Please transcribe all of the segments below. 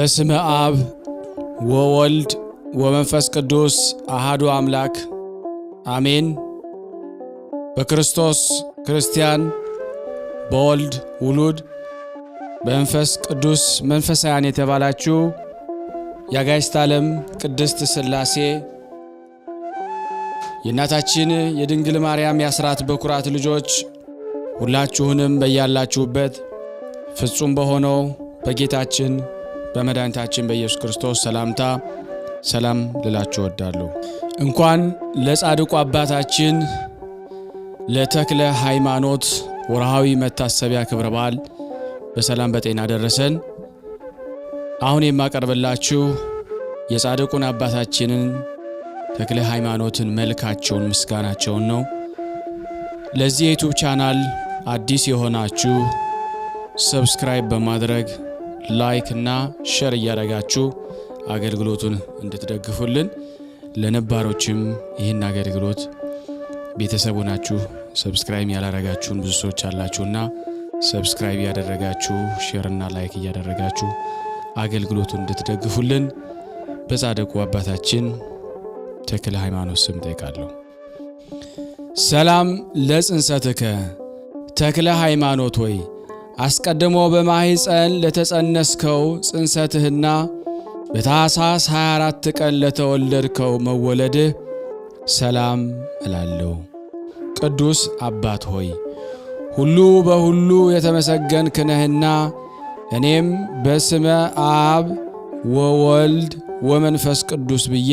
በስመ አብ ወወልድ ወመንፈስ ቅዱስ አሐዱ አምላክ አሜን። በክርስቶስ ክርስቲያን፣ በወልድ ውሉድ፣ በመንፈስ ቅዱስ መንፈሳውያን የተባላችሁ የአጋዕዝተ ዓለም ቅድስት ሥላሴ የእናታችን የድንግል ማርያም የአስራት በኩራት ልጆች ሁላችሁንም በያላችሁበት ፍጹም በሆነው በጌታችን በመድኃኒታችን በኢየሱስ ክርስቶስ ሰላምታ ሰላም ልላችሁ እወዳለሁ። እንኳን ለጻድቁ አባታችን ለተክለ ሃይማኖት ወርሃዊ መታሰቢያ ክብረ በዓል በሰላም በጤና ደረሰን። አሁን የማቀርብላችሁ የጻድቁን አባታችንን ተክለ ሃይማኖትን መልካቸውን ምስጋናቸውን ነው። ለዚህ የዩቲዩብ ቻናል አዲስ የሆናችሁ ሰብስክራይብ በማድረግ ላይክ እና ሼር እያደረጋችሁ አገልግሎቱን እንድትደግፉልን፣ ለነባሮችም ይህን አገልግሎት ቤተሰቡ ናችሁ ሰብስክራይብ ያላረጋችሁን ብዙ ሰዎች አላችሁና ሰብስክራይብ ያደረጋችሁ ሼር እና ላይክ እያደረጋችሁ አገልግሎቱን እንድትደግፉልን በጻድቁ አባታችን ተክለ ሃይማኖት ስም ጠይቃለሁ። ሰላም ለጽንሰትከ ተክለ ሃይማኖት ሆይ አስቀድሞ በማህፀን ለተጸነስከው ጽንሰትህና በታኅሳስ 24 ቀን ለተወለድከው መወለድህ ሰላም እላለሁ። ቅዱስ አባት ሆይ ሁሉ በሁሉ የተመሰገንክ ነህና እኔም በስመ አብ ወወልድ ወመንፈስ ቅዱስ ብዬ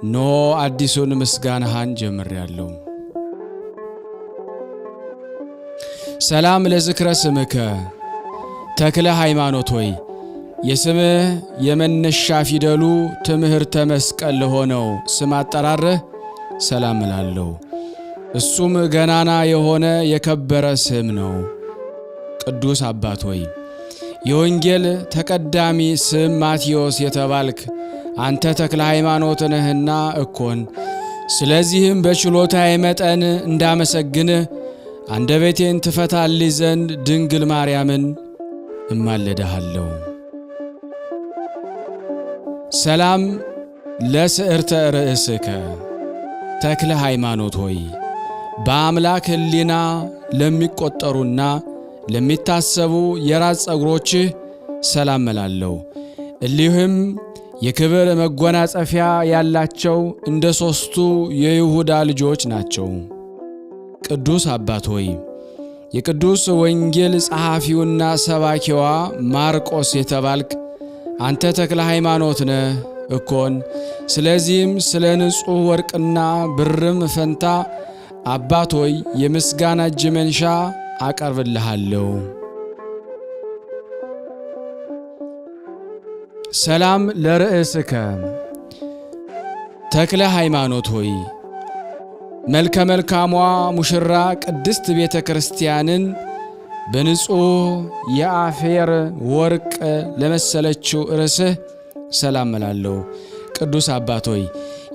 ኖ አዲሱን ምስጋናህን ጀምሬያለሁ። ሰላም ለዝክረ ስምከ ተክለ ሃይማኖት ሆይ የስምህ የመነሻ ፊደሉ ትምህርተ መስቀል ለሆነው ስም አጠራርህ ሰላም እላለሁ። እሱም ገናና የሆነ የከበረ ስም ነው። ቅዱስ አባት ሆይ የወንጌል ተቀዳሚ ስም ማቴዎስ የተባልክ አንተ ተክለ ሃይማኖት ነህና እኮን። ስለዚህም በችሎታዬ መጠን እንዳመሰግንህ አንደበቴን ትፈታልኝ ዘንድ ድንግል ማርያምን እማልድሃለሁ። ሰላም ለስዕርተ ርእስከ ተክለ ሃይማኖት ሆይ በአምላክ ሕሊና ለሚቆጠሩና ለሚታሰቡ የራስ ጸጉሮችህ ሰላም እላለሁ። እሊህም የክብር መጎናጸፊያ ያላቸው እንደ ሦስቱ የይሁዳ ልጆች ናቸው። ቅዱስ አባት ሆይ የቅዱስ ወንጌል ጸሐፊውና ሰባኪዋ ማርቆስ የተባልክ አንተ ተክለ ሃይማኖት ነህ እኮን። ስለዚህም ስለ ንጹሕ ወርቅና ብርም ፈንታ አባት ሆይ የምስጋና እጅ መንሻ አቀርብልሃለሁ። ሰላም ለርእስከ ተክለ ሃይማኖት ሆይ መልከ መልካሟ ሙሽራ ቅድስት ቤተ ክርስቲያንን በንጹሕ የአፌር ወርቅ ለመሰለችው ርዕስህ ሰላም እላለሁ። ቅዱስ አባት ሆይ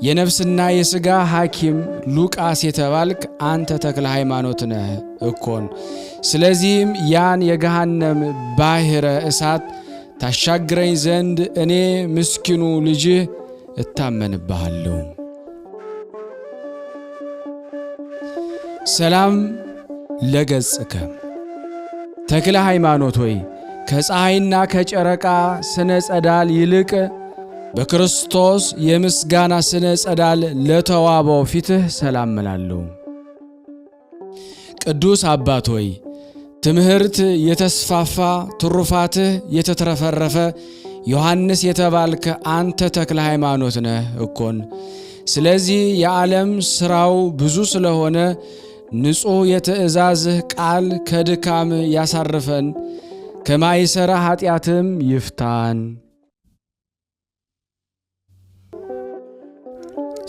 የነፍስና የሥጋ ሐኪም ሉቃስ የተባልክ አንተ ተክለ ሃይማኖት ነህ እኮን። ስለዚህም ያን የገሃነም ባሕረ እሳት ታሻግረኝ ዘንድ እኔ ምስኪኑ ልጅህ እታመንብሃለሁ። ሰላም ለገጽከ ተክለ ሃይማኖት ሆይ ከፀሐይና ከጨረቃ ስነ ጸዳል ይልቅ በክርስቶስ የምስጋና ስነ ጸዳል ለተዋበው ፊትህ ሰላም እላለሁ። ቅዱስ አባት ሆይ ትምህርት የተስፋፋ ትሩፋትህ የተትረፈረፈ ዮሐንስ የተባልክ አንተ ተክለ ሃይማኖት ነህ እኮን። ስለዚህ የዓለም ሥራው ብዙ ስለሆነ ንጹሕ የትእዛዝህ ቃል ከድካም ያሳርፈን ከማይሰራ ኃጢአትም ይፍታን።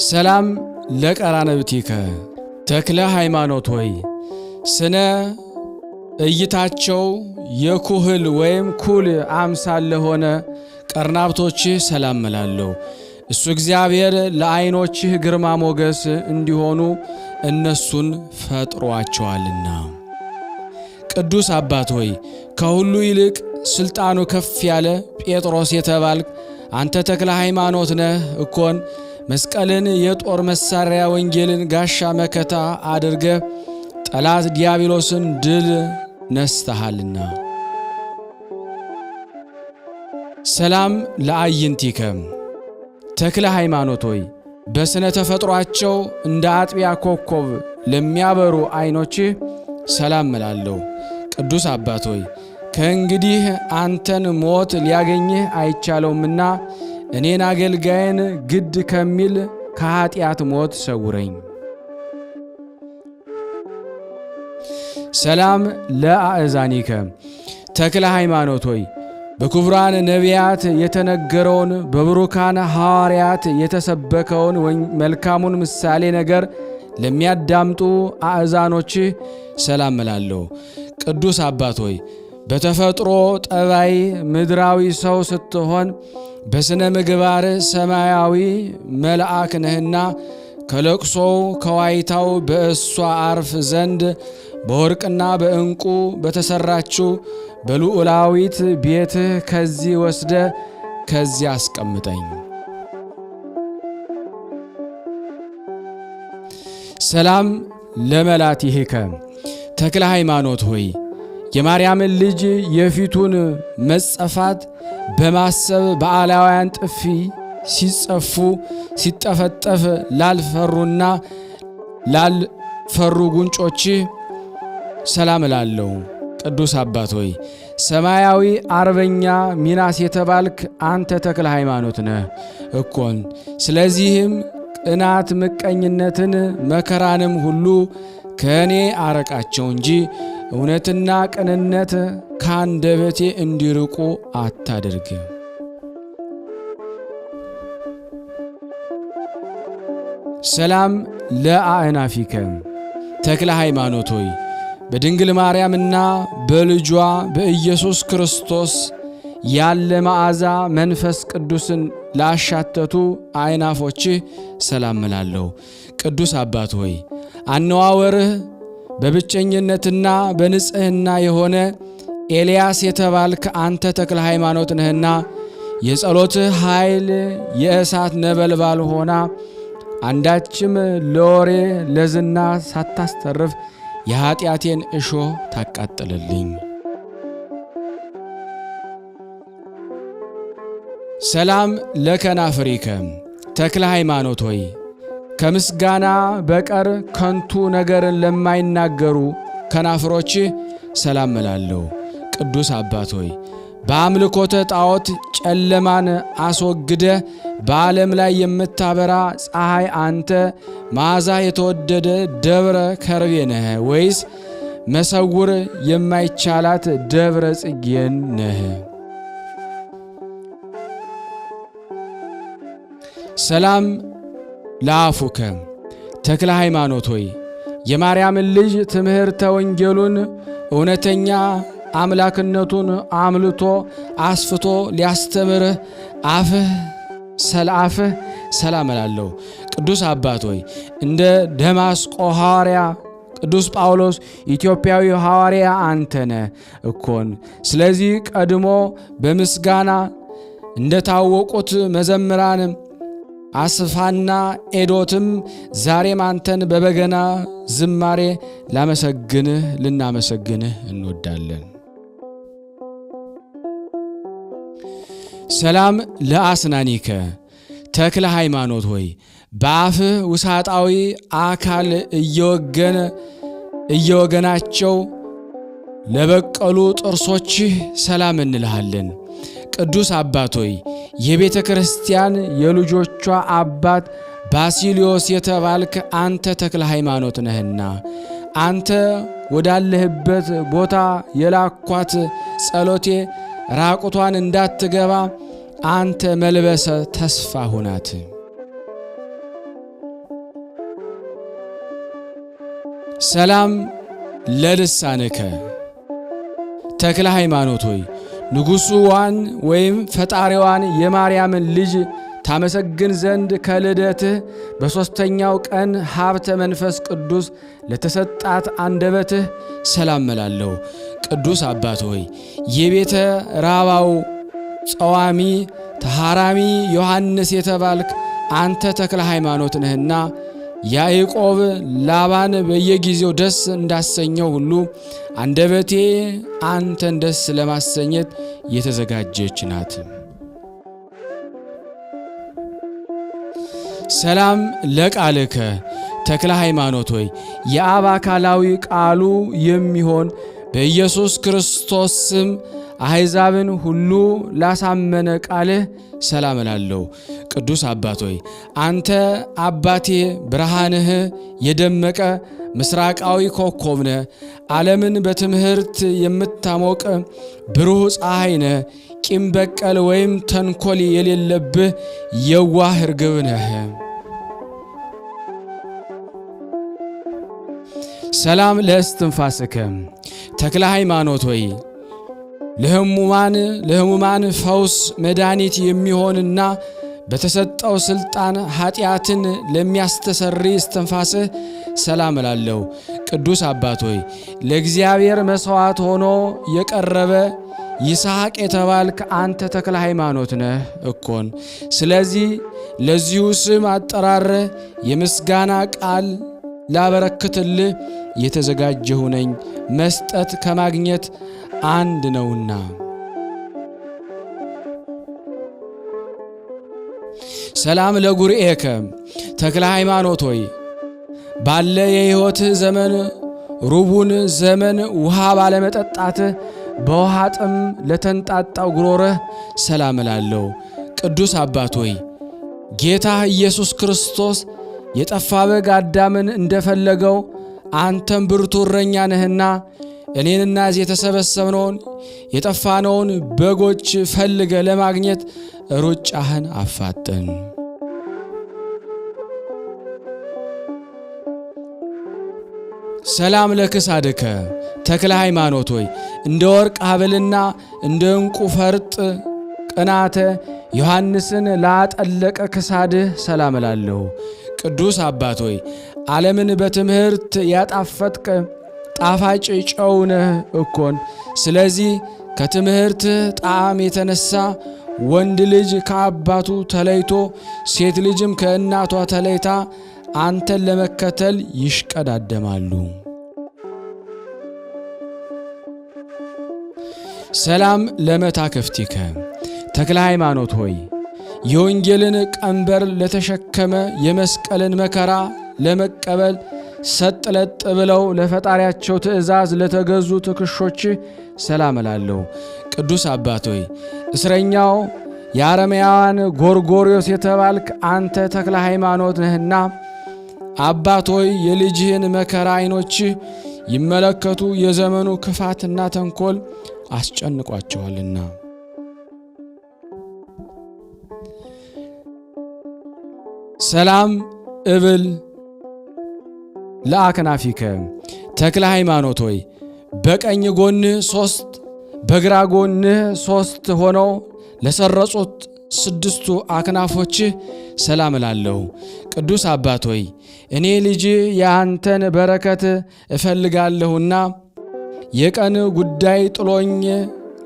ሰላም ለቀራንብቲከ ተክለ ሃይማኖት ሆይ ስነ እይታቸው የኩህል ወይም ኩል አምሳል ለሆነ ቀርናብቶችህ ሰላም እላለሁ። እሱ እግዚአብሔር ለዓይኖችህ ግርማ ሞገስ እንዲሆኑ እነሱን ፈጥሯቸዋልና። ቅዱስ አባት ሆይ ከሁሉ ይልቅ ስልጣኑ ከፍ ያለ ጴጥሮስ የተባልክ አንተ ተክለ ሃይማኖት ነህ እኮን መስቀልን የጦር መሳሪያ ወንጌልን ጋሻ መከታ አድርገ ጠላት ዲያብሎስን ድል ነስተሃልና። ሰላም ለአይንቲከ ተክለ ሃይማኖት ሆይ በስነ ተፈጥሯቸው እንደ አጥቢያ ኮከብ ለሚያበሩ አይኖችህ ሰላም እላለሁ። ቅዱስ አባት ሆይ ከእንግዲህ አንተን ሞት ሊያገኝህ አይቻለውምና እኔን አገልጋይን ግድ ከሚል ከኃጢአት ሞት ሰውረኝ። ሰላም ለአእዛኒከ ተክለ ሃይማኖት ሆይ በክቡራን ነቢያት የተነገረውን በብሩካን ሐዋርያት የተሰበከውን መልካሙን ምሳሌ ነገር ለሚያዳምጡ አእዛኖችህ ሰላም እላለሁ። ቅዱስ አባት ሆይ በተፈጥሮ ጠባይ ምድራዊ ሰው ስትሆን በስነ ምግባር ሰማያዊ መልአክ ነህና ከለቅሶው ከዋይታው በእሷ አርፍ ዘንድ በወርቅና በዕንቁ በተሰራችው በልዑላዊት ቤትህ ከዚህ ወስደ ከዚህ አስቀምጠኝ። ሰላም ለመላቲሂከ ተክለ ሃይማኖት ሆይ የማርያምን ልጅ የፊቱን መጸፋት በማሰብ በአላውያን ጥፊ ሲጸፉ ሲጠፈጠፍ ላልፈሩና ላልፈሩ ጉንጮች ሰላም እላለሁ። ቅዱስ አባት ሆይ ሰማያዊ አርበኛ ሚናስ የተባልክ አንተ ተክለ ሃይማኖት ነህ እኮን። ስለዚህም ቅናት፣ ምቀኝነትን፣ መከራንም ሁሉ ከእኔ አረቃቸው እንጂ እውነትና ቅንነት ከአንደበቴ እንዲርቁ አታድርግ። ሰላም ለአእናፊከ ተክለ ሃይማኖት ሆይ በድንግል ማርያምና በልጇ በኢየሱስ ክርስቶስ ያለ መዓዛ መንፈስ ቅዱስን ላሻተቱ አይናፎችህ ሰላም እላለሁ። ቅዱስ አባት ሆይ አነዋወርህ በብቸኝነትና በንጽህና የሆነ ኤልያስ የተባልክ አንተ ተክለ ሃይማኖት ነህና የጸሎትህ ኃይል የእሳት ነበልባል ሆና አንዳችም ለወሬ ለዝና ሳታስተርፍ የኃጢአቴን እሾህ ታቃጥልልኝ። ሰላም ለከናፍሪከ ተክለ ሃይማኖት ሆይ ከምስጋና በቀር ከንቱ ነገርን ለማይናገሩ ከናፍሮች ሰላም እላለሁ። ቅዱስ አባት ሆይ በአምልኮተ ጣዖት ጨለማን አስወግደ በዓለም ላይ የምታበራ ፀሐይ አንተ መዓዛ የተወደደ ደብረ ከርቤ ነህ ወይስ መሰውር የማይቻላት ደብረ ጽጌን ነህ? ሰላም ለአፉከ ተክለ ሃይማኖት ሆይ የማርያምን ልጅ ትምህርተ ወንጌሉን እውነተኛ አምላክነቱን አምልቶ አስፍቶ ሊያስተምርህ አፍህ ሰላም እላለሁ። ቅዱስ አባት ሆይ እንደ ደማስቆ ሐዋርያ ቅዱስ ጳውሎስ ኢትዮጵያዊ ሐዋርያ አንተነ እኮን። ስለዚህ ቀድሞ በምስጋና እንደታወቁት መዘምራን አስፋና ኤዶትም ዛሬም አንተን በበገና ዝማሬ ልናመሰግንህ እንወዳለን። ሰላም ለአስናኒከ ተክለ ሃይማኖት ሆይ በአፍህ ውሳጣዊ አካል እየወገናቸው ለበቀሉ ጥርሶችህ ሰላም እንልሃለን። ቅዱስ አባት ሆይ የቤተ ክርስቲያን የልጆቿ አባት ባሲሊዮስ የተባልክ አንተ ተክለ ሃይማኖት ነህና አንተ ወዳለህበት ቦታ የላኳት ጸሎቴ ራቁቷን እንዳትገባ አንተ መልበሰ ተስፋ ሁናት። ሰላም ለልሳንከ ተክለ ሃይማኖት ሆይ ንጉሡዋን ወይም ፈጣሪዋን የማርያምን ልጅ ታመሰግን ዘንድ ከልደትህ በሦስተኛው ቀን ሀብተ መንፈስ ቅዱስ ለተሰጣት አንደበትህ ሰላም እላለሁ። ቅዱስ አባት ሆይ የቤተ ራባው ጸዋሚ ተሐራሚ ዮሐንስ የተባልክ አንተ ተክለ ሃይማኖት ነህና ያዕቆብ ላባን በየጊዜው ደስ እንዳሰኘው ሁሉ አንደበቴ አንተን ደስ ለማሰኘት የተዘጋጀች ናት። ሰላም ለቃልከ ተክለ ሃይማኖት ሆይ የአብ አካላዊ ቃሉ የሚሆን በኢየሱስ ክርስቶስ ስም አሕዛብን ሁሉ ላሳመነ ቃልህ ሰላም እላለሁ። ቅዱስ አባት ሆይ አንተ አባቴ ብርሃንህ የደመቀ ምስራቃዊ ኮከብ ነህ። ዓለምን በትምህርት የምታሞቅ ብሩህ ፀሐይ ነህ። ቂም በቀል ወይም ተንኮል የሌለብህ የዋህ ርግብ ነህ። ሰላም ለእስትንፋስከ ተክለ ሃይማኖት ሆይ ለሕሙማን ፈውስ መድኃኒት የሚሆንና በተሰጠው ሥልጣን ኀጢአትን ለሚያስተሰሪ እስትንፋስህ ሰላም እላለሁ። ቅዱስ አባት ሆይ ለእግዚአብሔር መሥዋዕት ሆኖ የቀረበ ይስሐቅ የተባልክ አንተ ተክለ ሃይማኖት ነህ እኮን። ስለዚህ ለዚሁ ስም አጠራር የምስጋና ቃል ላበረክትልህ የተዘጋጀሁ ነኝ፣ መስጠት ከማግኘት አንድ ነውና። ሰላም ለጉርኤከ ተክለ ሃይማኖት ሆይ ባለ የሕይወትህ ዘመን ሩቡን ዘመን ውሃ ባለመጠጣትህ በውሃ ጥም ለተንጣጣው ጉሮረህ ሰላም እላለሁ። ቅዱስ አባት ሆይ ጌታህ ኢየሱስ ክርስቶስ የጠፋ በግ አዳምን እንደፈለገው አንተም ብርቱ እረኛ ነህና እኔንና እዚህ የተሰበሰብነውን የጠፋነውን በጎች ፈልገ ለማግኘት ሩጫህን አፋጥን። ሰላም ለክሳድከ ተክለ ሃይማኖት ሆይ እንደ ወርቅ ሐብልና እንደ ዕንቁ ፈርጥ ቅናተ ዮሐንስን ላጠለቀ ክሳድህ ሰላም እላለሁ። ቅዱስ አባት ሆይ ዓለምን በትምህርት ያጣፈጥከ ጣፋጭ ጨው ነህ እኮን። ስለዚህ ከትምህርት ጣዕም የተነሳ ወንድ ልጅ ከአባቱ ተለይቶ ሴት ልጅም ከእናቷ ተለይታ አንተን ለመከተል ይሽቀዳደማሉ። ሰላም ለመታክፍቲከ ተክለ ሃይማኖት ሆይ የወንጌልን ቀንበር ለተሸከመ የመስቀልን መከራ ለመቀበል ሰጥ ለጥ ብለው ለፈጣሪያቸው ትእዛዝ ለተገዙ ትከሾች ሰላም እላለሁ። ቅዱስ አባት ሆይ እስረኛው የአረማውያን ጎርጎርዮስ የተባልክ አንተ ተክለ ሃይማኖት ነህና አባት ሆይ የልጅህን መከራ ዓይኖች ይመለከቱ የዘመኑ ክፋትና ተንኮል አስጨንቋቸዋልና። ሰላም እብል ለአክናፊከ ተክለ ሃይማኖት ሆይ በቀኝ ጎንህ 3 በግራ ጎንህ 3 ሆነው ለሰረጹት 6ቱ አክናፎችህ ሰላም እላለሁ። ቅዱስ አባት ሆይ እኔ ልጅ የአንተን በረከት እፈልጋለሁና የቀን ጉዳይ ጥሎኝ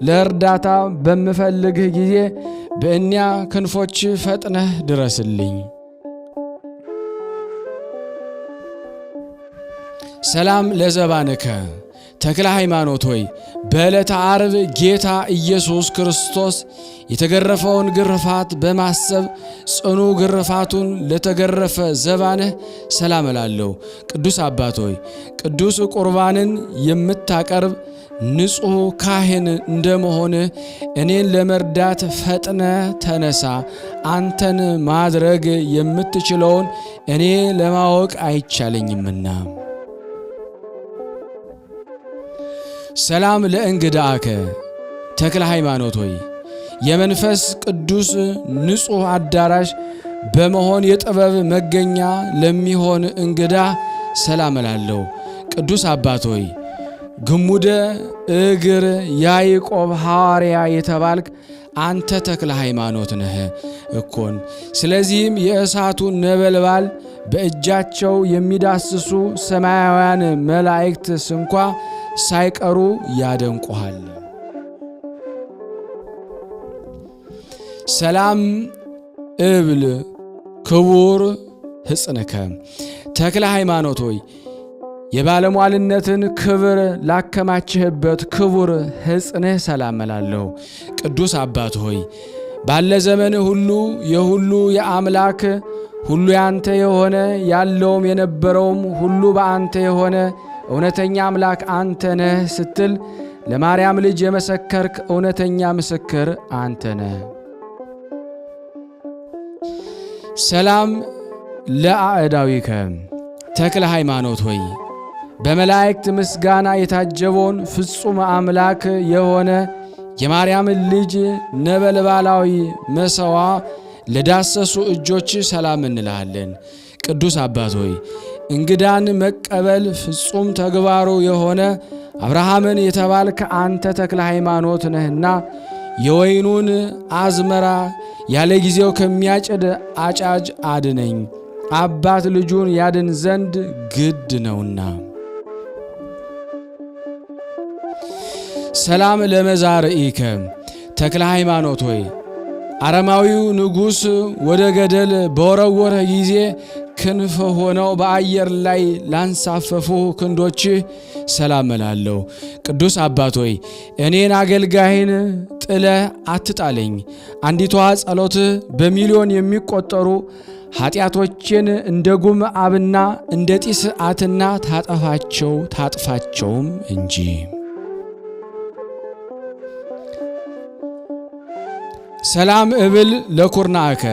ለእርዳታ በምፈልግህ ጊዜ በእኒያ ክንፎች ፈጥነህ ድረስልኝ። ሰላም ለዘባንከ ተክለ ሃይማኖት ሆይ በዕለተ ዓርብ ጌታ ኢየሱስ ክርስቶስ የተገረፈውን ግርፋት በማሰብ ጽኑ ግርፋቱን ለተገረፈ ዘባንህ ሰላም እላለሁ። ቅዱስ አባት ሆይ ቅዱስ ቁርባንን የምታቀርብ ንጹሕ ካህን እንደመሆንህ እኔን ለመርዳት ፈጥነ ተነሳ። አንተን ማድረግ የምትችለውን እኔ ለማወቅ አይቻለኝምና። ሰላም ለእንግዳከ ተክለ ሃይማኖት ሆይ የመንፈስ ቅዱስ ንጹሕ አዳራሽ በመሆን የጥበብ መገኛ ለሚሆን እንግዳ ሰላም እላለሁ። ቅዱስ አባት ሆይ ግሙደ እግር ያዕቆብ ሐዋርያ የተባልክ አንተ ተክለ ሃይማኖት ነህ እኮን። ስለዚህም የእሳቱን ነበልባል በእጃቸው የሚዳስሱ ሰማያውያን መላእክት እንኳ ሳይቀሩ ያደንቁሃል። ሰላም እብል ክቡር ሕፅንከ ተክለ ሃይማኖት ሆይ የባለሟልነትን ክብር ላከማችህበት ክቡር ሕፅንህ ሰላም እላለሁ። ቅዱስ አባት ሆይ ባለ ዘመን ሁሉ የሁሉ የአምላክ ሁሉ ያንተ የሆነ ያለውም የነበረውም ሁሉ በአንተ የሆነ እውነተኛ አምላክ አንተ ነህ ስትል ለማርያም ልጅ የመሰከርክ እውነተኛ ምስክር አንተ ነህ። ሰላም ለአዕዳዊከ ተክለ ሃይማኖት ሆይ በመላእክት ምስጋና የታጀበውን ፍጹም አምላክ የሆነ የማርያምን ልጅ ነበልባላዊ መሰዋ ለዳሰሱ እጆች ሰላም እንልሃለን። ቅዱስ አባት ሆይ እንግዳን መቀበል ፍጹም ተግባሩ የሆነ አብርሃምን የተባልክ አንተ ተክለ ሃይማኖት ነህና የወይኑን አዝመራ ያለ ጊዜው ከሚያጭድ አጫጅ አድነኝ፣ አባት ልጁን ያድን ዘንድ ግድ ነውና። ሰላም ለመዛርኢከ ተክለ ሃይማኖት ሆይ አረማዊው ንጉሥ ወደ ገደል በወረወረ ጊዜ ክንፍ ሆነው በአየር ላይ ላንሳፈፉ ክንዶችህ ሰላም እላለሁ። ቅዱስ አባት ሆይ እኔን አገልጋይን ጥለህ አትጣለኝ። አንዲቷ ጸሎትህ በሚሊዮን የሚቆጠሩ ኃጢአቶችን እንደ ጉም አብና እንደ ጢስ አትና ታጥፋቸውም እንጂ። ሰላም እብል ለኩርናከ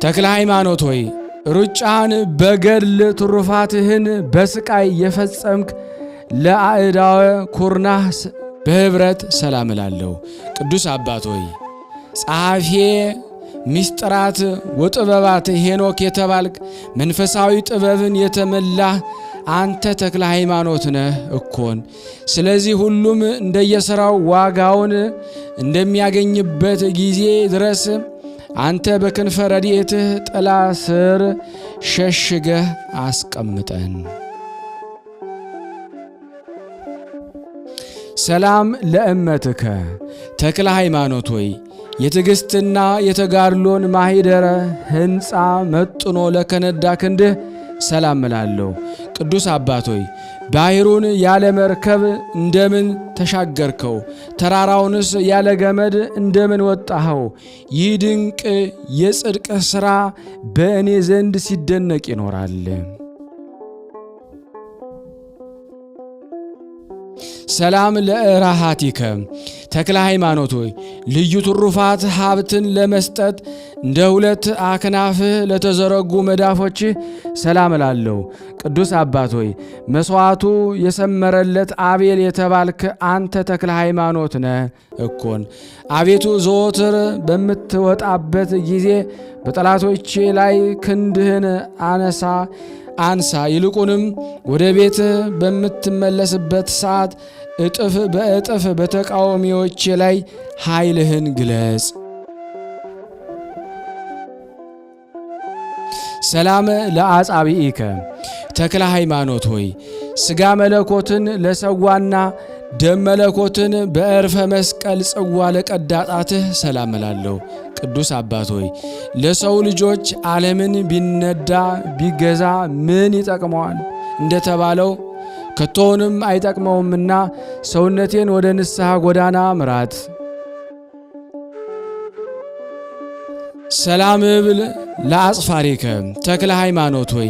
ተክለ ሃይማኖት ሆይ ሩጫህን በገድል ትሩፋትህን በስቃይ የፈጸምክ ለአዕዳወ ኩርናህ በህብረት ሰላም እላለሁ። ቅዱስ አባት ሆይ ጸሐፌ ምስጢራት ወጥበባት ሄኖክ የተባልክ መንፈሳዊ ጥበብን የተመላህ አንተ ተክለ ሃይማኖት ነህ እኮን። ስለዚህ ሁሉም እንደየሥራው ዋጋውን እንደሚያገኝበት ጊዜ ድረስ አንተ በክንፈ ረድኤትህ ጥላ ስር ሸሽገህ አስቀምጠን። ሰላም ለእመትከ ተክለ ሃይማኖት ሆይ የትዕግሥትና የተጋድሎን ማሂደረ ሕንፃ መጥኖ ለከነዳ ክንድህ ሰላም እላለሁ። ቅዱስ አባት ሆይ ባሕሩን ያለ መርከብ እንደምን ተሻገርከው? ተራራውንስ ያለ ገመድ እንደምን ወጣኸው? ይህ ድንቅ የጽድቅ ሥራ በእኔ ዘንድ ሲደነቅ ይኖራል። ሰላም ለእራሃቲከ ተክለ ሃይማኖት ሆይ ልዩ ትሩፋት ሀብትን ለመስጠት እንደ ሁለት አክናፍህ ለተዘረጉ መዳፎችህ ሰላም እላለሁ። ቅዱስ አባት ሆይ መሥዋዕቱ የሰመረለት አቤል የተባልክ አንተ ተክለ ሃይማኖት ነህ እኮን። አቤቱ ዘወትር በምትወጣበት ጊዜ በጠላቶቼ ላይ ክንድህን አንሳ ይልቁንም ወደ ቤት በምትመለስበት ሰዓት እጥፍ በእጥፍ በተቃዋሚዎቼ ላይ ኃይልህን ግለጽ። ሰላም ለአጻብኢከ ተክለ ሃይማኖት ሆይ ሥጋ መለኮትን ለሰዋና ደም መለኮትን በዕርፈ መስቀል ጽዋ ለቀዳ ጣትህ ሰላም እላለሁ። ቅዱስ አባት ሆይ ለሰው ልጆች ዓለምን ቢነዳ ቢገዛ ምን ይጠቅመዋል እንደተባለው ከቶውንም አይጠቅመውምና ሰውነቴን ወደ ንስሐ ጎዳና ምራት። ሰላም እብል ለአጽፋሪከ ተክለ ሃይማኖት ሆይ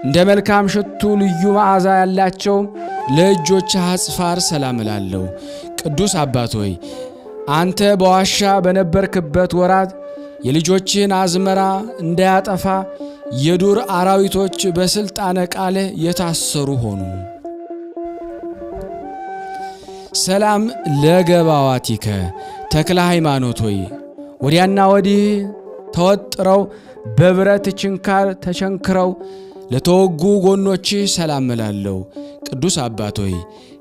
እንደ መልካም ሽቱ ልዩ መዓዛ ያላቸው ለእጆች አጽፋር ሰላም እላለሁ። ቅዱስ አባት ሆይ አንተ በዋሻ በነበርክበት ወራት የልጆችህን አዝመራ እንዳያጠፋ የዱር አራዊቶች በስልጣነ ቃልህ የታሰሩ ሆኑ። ሰላም ለገባዋቲከ ተክለ ሃይማኖት ሆይ ወዲያና ወዲህ ተወጥረው በብረት ችንካር ተቸንክረው ለተወጉ ጎኖችህ ሰላም እላለሁ። ቅዱስ አባት ሆይ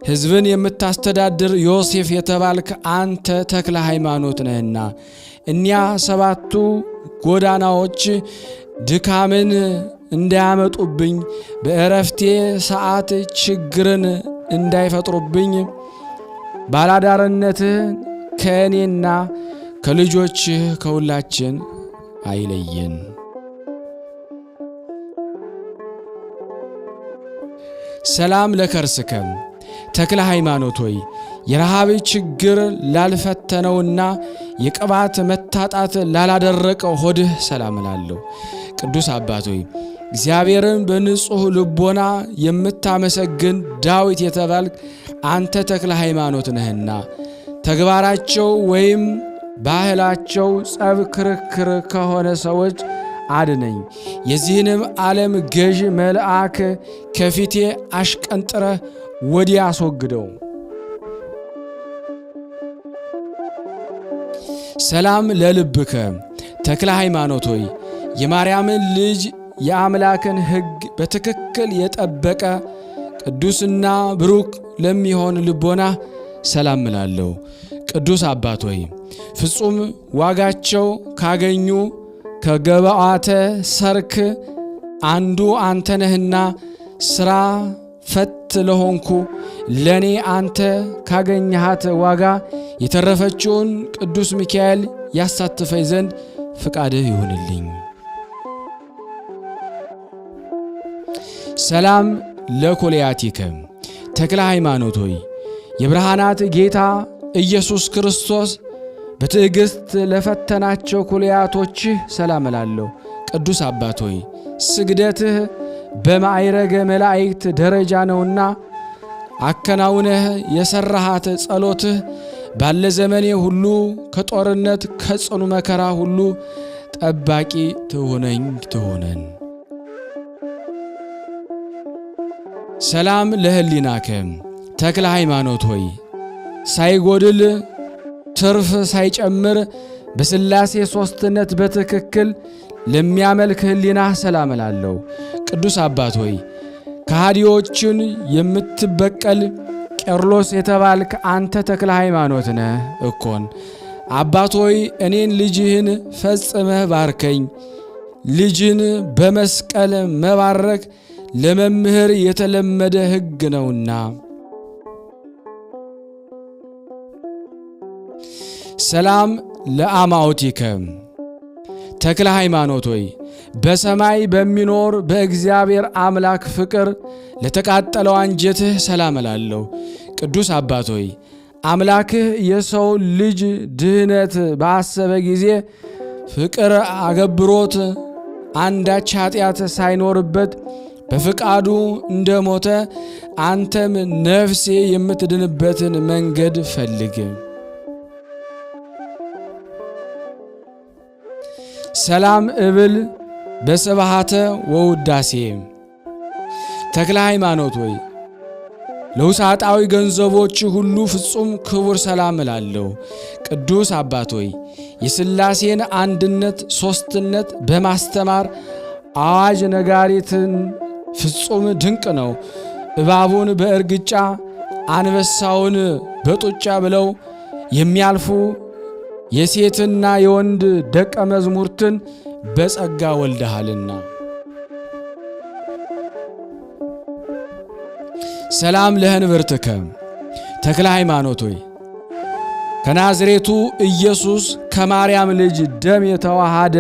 ሕዝብን የምታስተዳድር ዮሴፍ የተባልክ አንተ ተክለ ሃይማኖት ነህና እኒያ 7ቱ ጎዳናዎች ድካምን እንዳያመጡብኝ በእረፍቴ ሰዓት ችግርን እንዳይፈጥሩብኝ ባላዳርነትህ ከእኔና ከልጆችህ ከሁላችን አይለየን። ሰላም ለከርስከ ተክለ ሃይማኖት ሆይ የረሃብ ችግር ላልፈተነውና የቅባት መታጣት ላላደረቀው ሆድህ ሰላም እላለሁ። ቅዱስ አባት ሆይ እግዚአብሔርን በንጹሕ ልቦና የምታመሰግን ዳዊት የተባልክ አንተ ተክለ ሃይማኖት ነህና ተግባራቸው ወይም ባህላቸው ጸብ፣ ክርክር ከሆነ ሰዎች አድነኝ። የዚህንም ዓለም ገዥ መልአክ ከፊቴ አሽቀንጥረህ ወዲያ አስወግደው። ሰላም ለልብከ ተክለ ሃይማኖት ሆይ የማርያምን ልጅ የአምላክን ሕግ በትክክል የጠበቀ ቅዱስና ብሩክ ለሚሆን ልቦና ሰላም እላለሁ። ቅዱስ አባት ሆይ ፍጹም ዋጋቸው ካገኙ ከገባዓተ ሰርክ አንዱ አንተ ነህና ሥራ ፈት ለሆንኩ ለኔ አንተ ካገኘሃት ዋጋ የተረፈችውን ቅዱስ ሚካኤል ያሳትፈኝ ዘንድ ፍቃድህ ይሁንልኝ። ሰላም ለኮልያቲከ ተክለ ሃይማኖት ሆይ የብርሃናት ጌታ ኢየሱስ ክርስቶስ በትዕግሥት ለፈተናቸው ኩልያቶችህ ሰላም እላለሁ። ቅዱስ አባት ሆይ ስግደትህ በማዕረገ መላእክት ደረጃ ነውና አከናውነህ የሰራሃት ጸሎትህ ባለ ዘመኔ ሁሉ ከጦርነት ከጽኑ መከራ ሁሉ ጠባቂ ትሆነን። ሰላም ለህሊናከ ተክለ ሃይማኖት ሆይ ሳይጎድል ትርፍ ሳይጨምር በሥላሴ ሦስትነት በትክክል ለሚያመልክ ህሊና ሰላም እላለሁ። ቅዱስ አባት ሆይ ከሃዲዎችን የምትበቀል ቄርሎስ የተባልክ አንተ ተክለ ሃይማኖት ነህ እኮን። አባት ሆይ እኔን ልጅህን ፈጽመህ ባርከኝ። ልጅን በመስቀል መባረክ ለመምህር የተለመደ ሕግ ነውና። ሰላም ለአማኦቲከ ተክለ ሃይማኖት ሆይ በሰማይ በሚኖር በእግዚአብሔር አምላክ ፍቅር ለተቃጠለው አንጀትህ ሰላም እላለሁ። ቅዱስ አባት ሆይ አምላክህ የሰው ልጅ ድህነት ባሰበ ጊዜ ፍቅር አገብሮት አንዳች ኃጢአት ሳይኖርበት በፍቃዱ እንደሞተ አንተም ነፍሴ የምትድንበትን መንገድ ፈልግ። ሰላም እብል በስብሐተ ወውዳሴ ተክለ ሃይማኖት ሆይ ለውሳጣዊ ገንዘቦች ሁሉ ፍጹም ክቡር ሰላም እላለሁ። ቅዱስ አባት ሆይ የሥላሴን አንድነት ሦስትነት በማስተማር አዋጅ ነጋሪትን ፍጹም ድንቅ ነው። እባቡን በእርግጫ አንበሳውን በጡጫ ብለው የሚያልፉ የሴትና የወንድ ደቀ መዝሙርትን በጸጋ ወልደሃልና። ሰላም ለህንብርትከ ተክለ ሃይማኖት ሆይ ከናዝሬቱ ኢየሱስ ከማርያም ልጅ ደም የተዋሃደ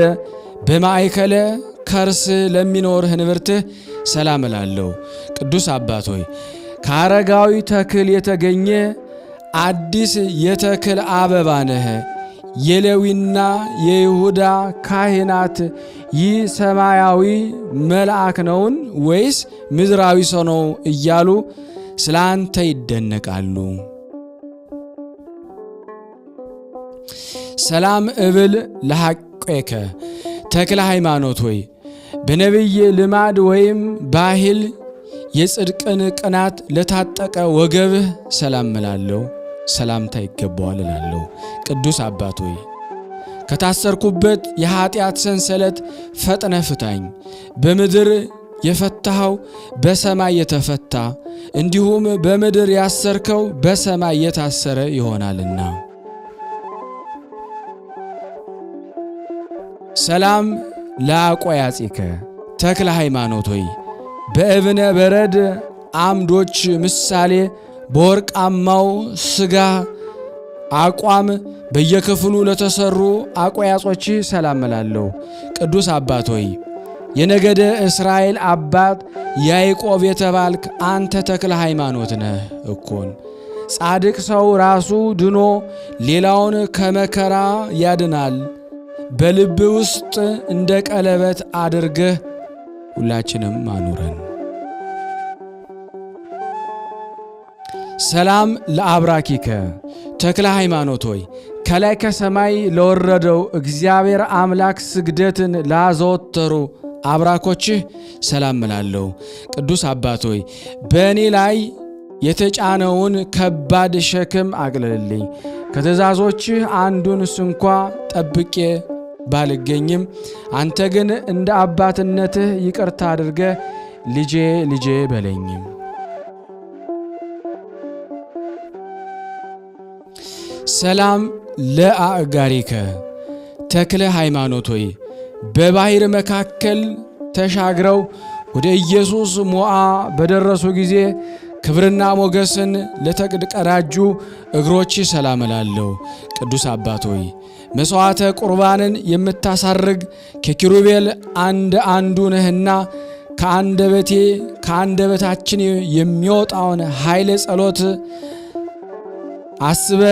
በማእከለ ከርስ ለሚኖር ህንብርትህ ሰላም እላለሁ። ቅዱስ አባት ሆይ ከአረጋዊ ተክል የተገኘ አዲስ የተክል አበባ ነህ። የሌዊና የይሁዳ ካህናት ይህ ሰማያዊ መልአክ ነውን ወይስ ምድራዊ ሰው ነው እያሉ ስለ አንተ ይደነቃሉ። ሰላም እብል ለሐቄከ ተክለ ሃይማኖት ሆይ በነቢይ ልማድ ወይም ባህል የጽድቅን ቅናት ለታጠቀ ወገብህ ሰላም እላለሁ። ሰላምታ ይገባዋል እላለሁ። ቅዱስ አባት ሆይ ከታሰርኩበት የኃጢአት ሰንሰለት ፈጥነ ፍታኝ። በምድር የፈታኸው በሰማይ የተፈታ እንዲሁም በምድር ያሰርከው በሰማይ የታሰረ ይሆናልና። ሰላም ለአቆያጺከ ተክለ ሃይማኖት ሆይ በእብነ በረድ አምዶች ምሳሌ በወርቃማው ሥጋ አቋም በየክፍሉ ለተሰሩ አቆያጾች ሰላም እላለሁ። ቅዱስ አባት ሆይ የነገደ እስራኤል አባት ያዕቆብ የተባልክ አንተ ተክለ ሃይማኖት ነህ እኮን። ጻድቅ ሰው ራሱ ድኖ ሌላውን ከመከራ ያድናል። በልብ ውስጥ እንደ ቀለበት አድርገህ ሁላችንም አኑረን። ሰላም ለአብራኪከ ተክለ ሃይማኖት ሆይ ከላይ ከሰማይ ለወረደው እግዚአብሔር አምላክ ስግደትን ላዘወተሩ አብራኮችህ ሰላም እላለሁ። ቅዱስ አባት ሆይ በእኔ ላይ የተጫነውን ከባድ ሸክም አቅልልልኝ። ከትእዛዞችህ አንዱን ስንኳ ጠብቄ ባልገኝም አንተ ግን እንደ አባትነትህ ይቅርታ አድርገህ ልጄ ልጄ በለኝም። ሰላም ለአእጋሪከ ተክለ ሃይማኖት ሆይ በባሕር መካከል ተሻግረው ወደ ኢየሱስ ሞዓ በደረሱ ጊዜ ክብርና ሞገስን ለተቀዳጁ እግሮች ሰላም እላለሁ። ቅዱስ አባት ሆይ መሥዋዕተ ቁርባንን የምታሳርግ ከኪሩቤል አንዱ ነህና ከአንደበታችን የሚወጣውን ኃይለ ጸሎት አስበ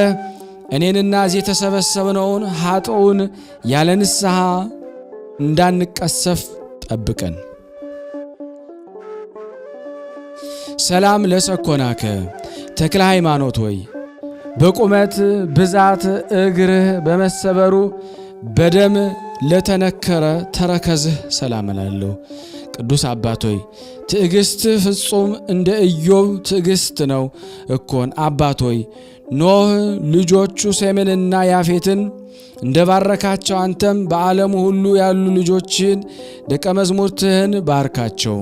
እኔንና እዚህ የተሰበሰብነውን ኃጥኡን ያለ ንስሐ እንዳንቀሰፍ ጠብቀን። ሰላም ለሰኮናከ ተክለ ሃይማኖት ሆይ በቁመት ብዛት እግርህ በመሰበሩ በደም ለተነከረ ተረከዝህ ሰላም እላለሁ። ቅዱስ አባት ሆይ ትዕግሥትህ ፍጹም እንደ ኢዮብ ትዕግሥት ነው እኮን። አባት ሆይ ኖህ ልጆቹ ሴምንና ያፌትን እንደ ባረካቸው አንተም በዓለሙ ሁሉ ያሉ ልጆችን ደቀ መዝሙርትህን ባርካቸው።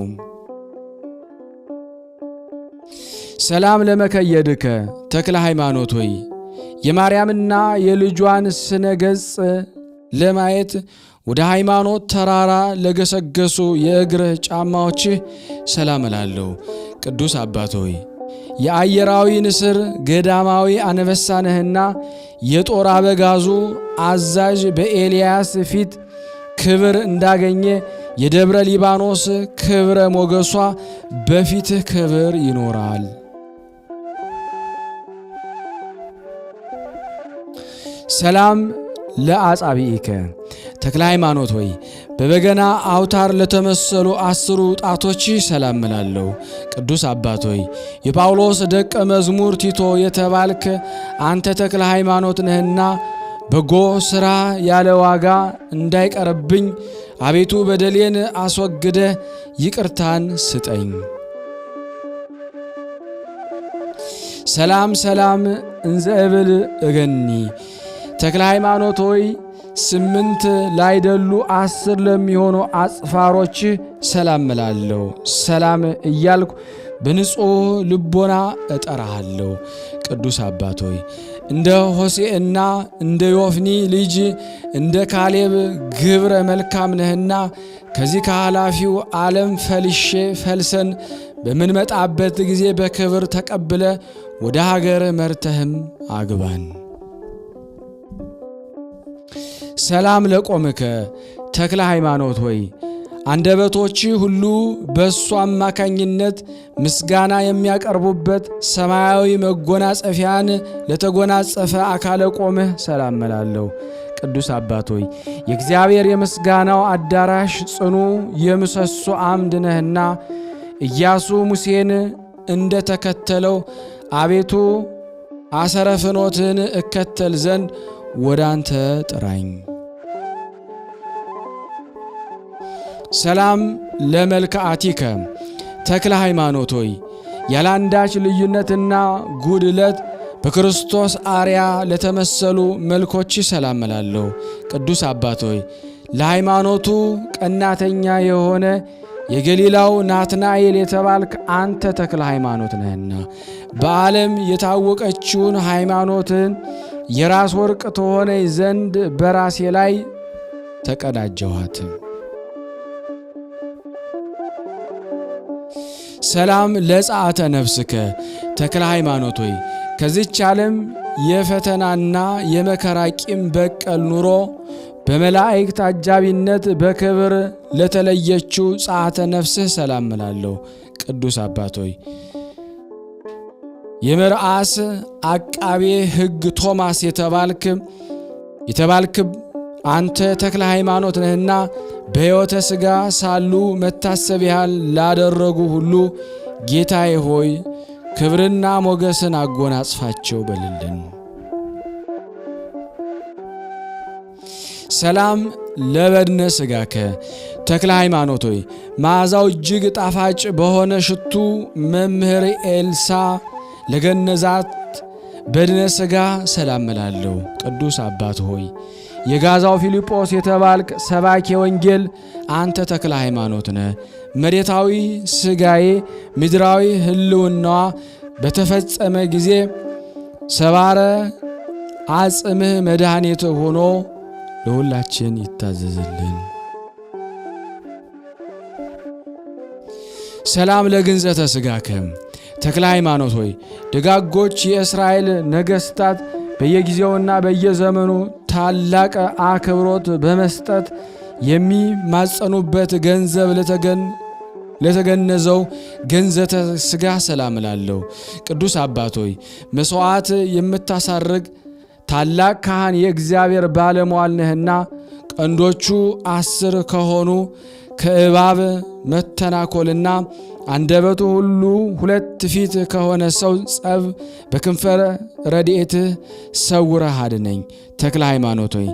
ሰላም ለመከየድከ ተክለ ሃይማኖት ሆይ የማርያምና የልጇን ስነ ገጽ ለማየት ወደ ሃይማኖት ተራራ ለገሰገሱ የእግርህ ጫማዎችህ ሰላም እላለሁ። ቅዱስ አባት ሆይ የአየራዊ ንስር ገዳማዊ አንበሳ ነህና የጦር አበጋዙ አዛዥ በኤልያስ ፊት ክብር እንዳገኘ የደብረ ሊባኖስ ክብረ ሞገሷ በፊትህ ክብር ይኖራል። ሰላም ለአጻብኢከ ተክለ ሃይማኖት ሆይ በበገና አውታር ለተመሰሉ 10 ጣቶች ሰላም እላለሁ። ቅዱስ አባት ሆይ የጳውሎስ ደቀ መዝሙር ቲቶ የተባልክ አንተ ተክለ ሃይማኖት ነህና በጎ ሥራ ያለ ዋጋ እንዳይቀርብኝ አቤቱ በደሌን አስወግደ ይቅርታን ስጠኝ። ሰላም ሰላም እንዘ እብል እገኒ ተክለ ሃይማኖት ሆይ 8 ላይደሉ 10 ለሚሆኑ አጽፋሮች ሰላም እላለሁ። ሰላም እያልኩ በንጹሕ ልቦና እጠራሃለሁ። ቅዱስ አባት ሆይ እንደ ሆሴዕና እንደ ዮፍኒ ልጅ እንደ ካሌብ ግብረ መልካም ነህና ከዚህ ከኃላፊው ዓለም ፈልሰን በምንመጣበት ጊዜ በክብር ተቀብለ ወደ ሀገር መርተህም አግባን። ሰላም ለቆምከ ተክለ ሃይማኖት ሆይ አንደበቶች ሁሉ በእሱ አማካኝነት ምስጋና የሚያቀርቡበት ሰማያዊ መጎናጸፊያን ለተጎናጸፈ አካለ ቆምህ ሰላም እላለሁ። ቅዱስ አባት ሆይ የእግዚአብሔር የምስጋናው አዳራሽ ጽኑ የምሰሶ አምድ ነህና ኢያሱ ሙሴን እንደ ተከተለው አቤቱ አሰረ ፍኖትን እከተል ዘንድ ወደ አንተ ጥራኝ። ሰላም ለመልክዓቲከ ተክለ ሃይማኖት ሆይ ያላንዳች ልዩነትና ጉድለት በክርስቶስ አርያ ለተመሰሉ መልኮች ሰላም እላለሁ። ቅዱስ አባት ሆይ ለሃይማኖቱ ቀናተኛ የሆነ የገሊላው ናትናኤል የተባልክ አንተ ተክለ ሃይማኖት ነህና በዓለም የታወቀችውን ሃይማኖትን የራስ ወርቅ ተሆነኝ ዘንድ በራሴ ላይ ተቀዳጀኋት። ሰላም ለጸአተ ነፍስከ ተክለ ሃይማኖት ሆይ ከዚች ዓለም የፈተናና የመከራ ቂም በቀል ኑሮ በመላእክት አጃቢነት በክብር ለተለየችው ጸአተ ነፍስህ ሰላም እላለሁ። ቅዱስ አባት ሆይ የመርዓስ አቃቤ ሕግ ቶማስ የተባልክ አንተ ተክለ ሃይማኖት ነህና በሕይወተ ሥጋ ሳሉ መታሰቢያን ላደረጉ ሁሉ ጌታዬ ሆይ ክብርና ሞገስን አጎናጽፋቸው በልልን። ሰላም ለበድነ ሥጋከ ተክለ ሃይማኖት ሆይ መዓዛው እጅግ ጣፋጭ በሆነ ሽቱ መምህር ኤልሳ ለገነዛት በድነ ሥጋ ሰላም እላለሁ። ቅዱስ አባት ሆይ የጋዛው ፊልጶስ የተባልክ ሰባኬ ወንጌል አንተ ተክለ ሃይማኖት ነህ። መሬታዊ ሥጋዬ ምድራዊ ህልውናዋ በተፈጸመ ጊዜ ሰባረ አጽምህ መድኃኒት ሆኖ ለሁላችን ይታዘዝልን። ሰላም ለግንዘተ ሥጋከ ተክለ ሃይማኖት ሆይ ደጋጎች የእስራኤል ነገሥታት በየጊዜውና በየዘመኑ ታላቅ አክብሮት በመስጠት የሚማጸኑበት ገንዘብ ለተገነዘው ገንዘተ ሥጋ ሰላም እላለሁ። ቅዱስ አባት ሆይ መሥዋዕት የምታሳርግ ታላቅ ካህን የእግዚአብሔር ባለሟል ነህና ቀንዶቹ 10 ከሆኑ ከእባብ መተናኮልና አንደበቱ ሁሉ 2 ፊት ከሆነ ሰው ጸብ በክንፈረ ረድኤትህ ሰውረህ አድነኝ። ተክለ ሃይማኖት ሆይ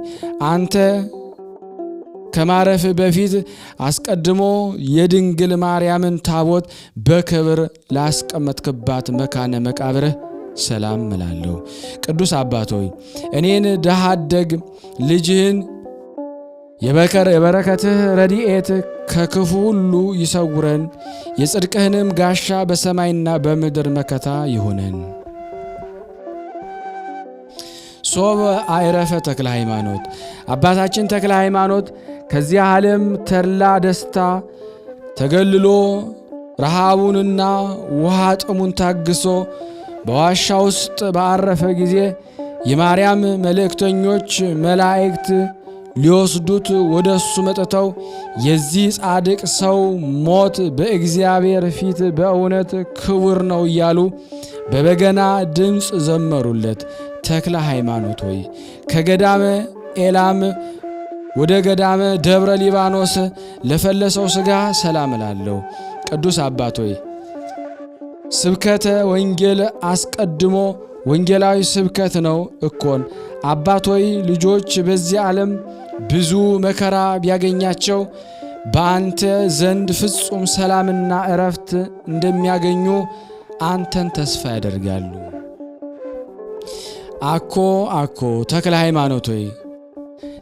አንተ ከማረፍ በፊት አስቀድሞ የድንግል ማርያምን ታቦት በክብር ላስቀመጥክባት መካነ መቃብርህ ሰላም እላለሁ። ቅዱስ አባት ሆይ እኔን ድሃ አደግ ልጅህን የበረከትህ ረድኤት ከክፉ ሁሉ ይሰውረን፣ የጽድቅህንም ጋሻ በሰማይና በምድር መከታ ይሁነን። ሶበ አዕረፈ ተክለ ሃይማኖት አባታችን ተክለ ሃይማኖት ከዚህ ዓለም ተድላ ደስታ ተገልሎ ረሃቡንና ውሃ ጥሙን ታግሶ በዋሻ ውስጥ ባረፈ ጊዜ የማርያም መልእክተኞች መላእክት ሊወስዱት ወደሱ መጥተው የዚህ ጻድቅ ሰው ሞት በእግዚአብሔር ፊት በእውነት ክቡር ነው እያሉ በበገና ድምፅ ዘመሩለት። ተክለ ሃይማኖት ሆይ ከገዳመ ኤላም ወደ ገዳመ ደብረ ሊባኖስ ለፈለሰው ሥጋ ሰላም እላለሁ። ቅዱስ አባት ሆይ ስብከተ ወንጌል አስቀድሞ ወንጌላዊ ስብከት ነው እኮን። አባት ሆይ ልጆች በዚህ ዓለም ብዙ መከራ ቢያገኛቸው በአንተ ዘንድ ፍጹም ሰላምና እረፍት እንደሚያገኙ አንተን ተስፋ ያደርጋሉ። አኮ ተክለ ሃይማኖት ሆይ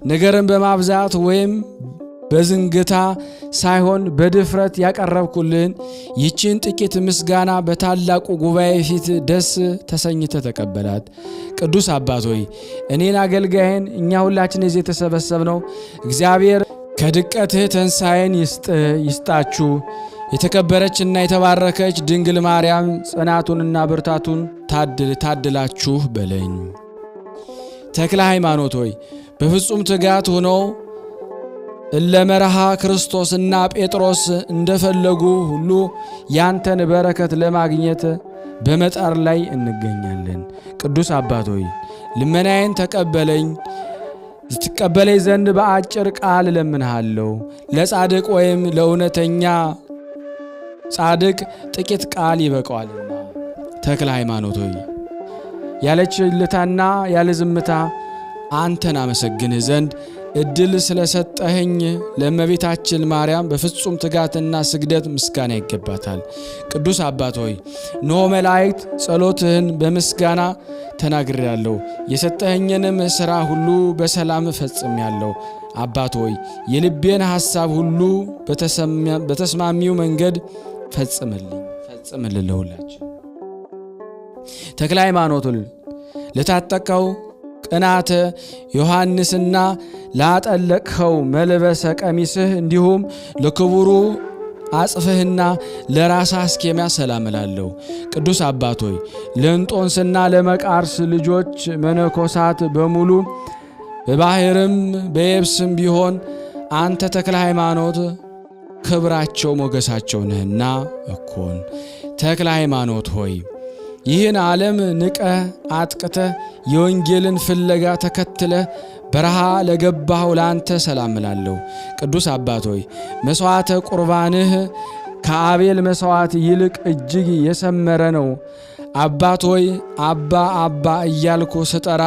ነገርን በማብዛት ወይም በዝንግታ ሳይሆን በድፍረት ያቀረብኩልን ይችን ጥቂት ምስጋና በታላቁ ጉባኤ ፊት ደስ ተሰኝተ ተቀበላት። ቅዱስ አባት ሆይ እኔን አገልጋይን እኛ ሁላችን እዚህ የተሰበሰብነው እግዚአብሔር ከድቀትህ ትንሣኤን ይስጣችሁ። የተከበረችና የተባረከች ድንግል ማርያም ጽናቱንና ብርታቱን ታድላችሁ በለኝ። ተክለ ሃይማኖት ሆይ በፍጹም ትጋት ሆነው እለመርሃ ክርስቶስና ጴጥሮስ እንደፈለጉ ሁሉ ያንተን በረከት ለማግኘት በመጣር ላይ እንገኛለን። ቅዱስ አባት ሆይ ልመናዬን ተቀበለኝ። ትቀበለኝ ዘንድ በአጭር ቃል እለምንሃለሁ። ለጻድቅ ወይም ለእውነተኛ ጻድቅ ጥቂት ቃል ይበቃዋልና። ተክለ ሃይማኖት ሆይ ያለ ችልታና ያለ ዝምታ አንተን አመሰግንህ ዘንድ እድል ስለሰጠኸኝ ለእመቤታችን ማርያም በፍጹም ትጋትና ስግደት ምስጋና ይገባታል። ቅዱስ አባት ሆይ እነሆ መላእክት ጸሎትህን በምስጋና ተናግሬያለሁ። የሰጠኸኝንም ሥራ ሁሉ በሰላም ፈጽሜያለሁ። አባት ሆይ የልቤን ሐሳብ ሁሉ በተስማሚው መንገድ ፈጽምልኝ ለሁላችን። ተክለ ሃይማኖትን ለታጠቀው ቅናተ ዮሐንስና ላጠለቅኸው መልበሰ ቀሚስህ እንዲሁም ለክቡሩ አጽፍህና ለራስህ አስኬሚያ ሰላም እላለሁ። ቅዱስ አባት ሆይ ለእንጦንስና ለመቃርስ ልጆች መነኮሳት በሙሉ በባህርም በየብስም ቢሆን አንተ ተክለ ሃይማኖት ክብራቸው ሞገሳቸው ነህና እኮን። ተክለ ሃይማኖት ሆይ ይህን ዓለም ንቀህ አጥቅተህ የወንጌልን ፍለጋ ተከትለህ በረሃ ለገባኸው ለአንተ ሰላም እላለሁ። ቅዱስ አባት ሆይ መሥዋዕተ ቁርባንህ ከአቤል መሥዋዕት ይልቅ እጅግ የሰመረ ነው። አባት ሆይ አባ እያልኩ ስጠራ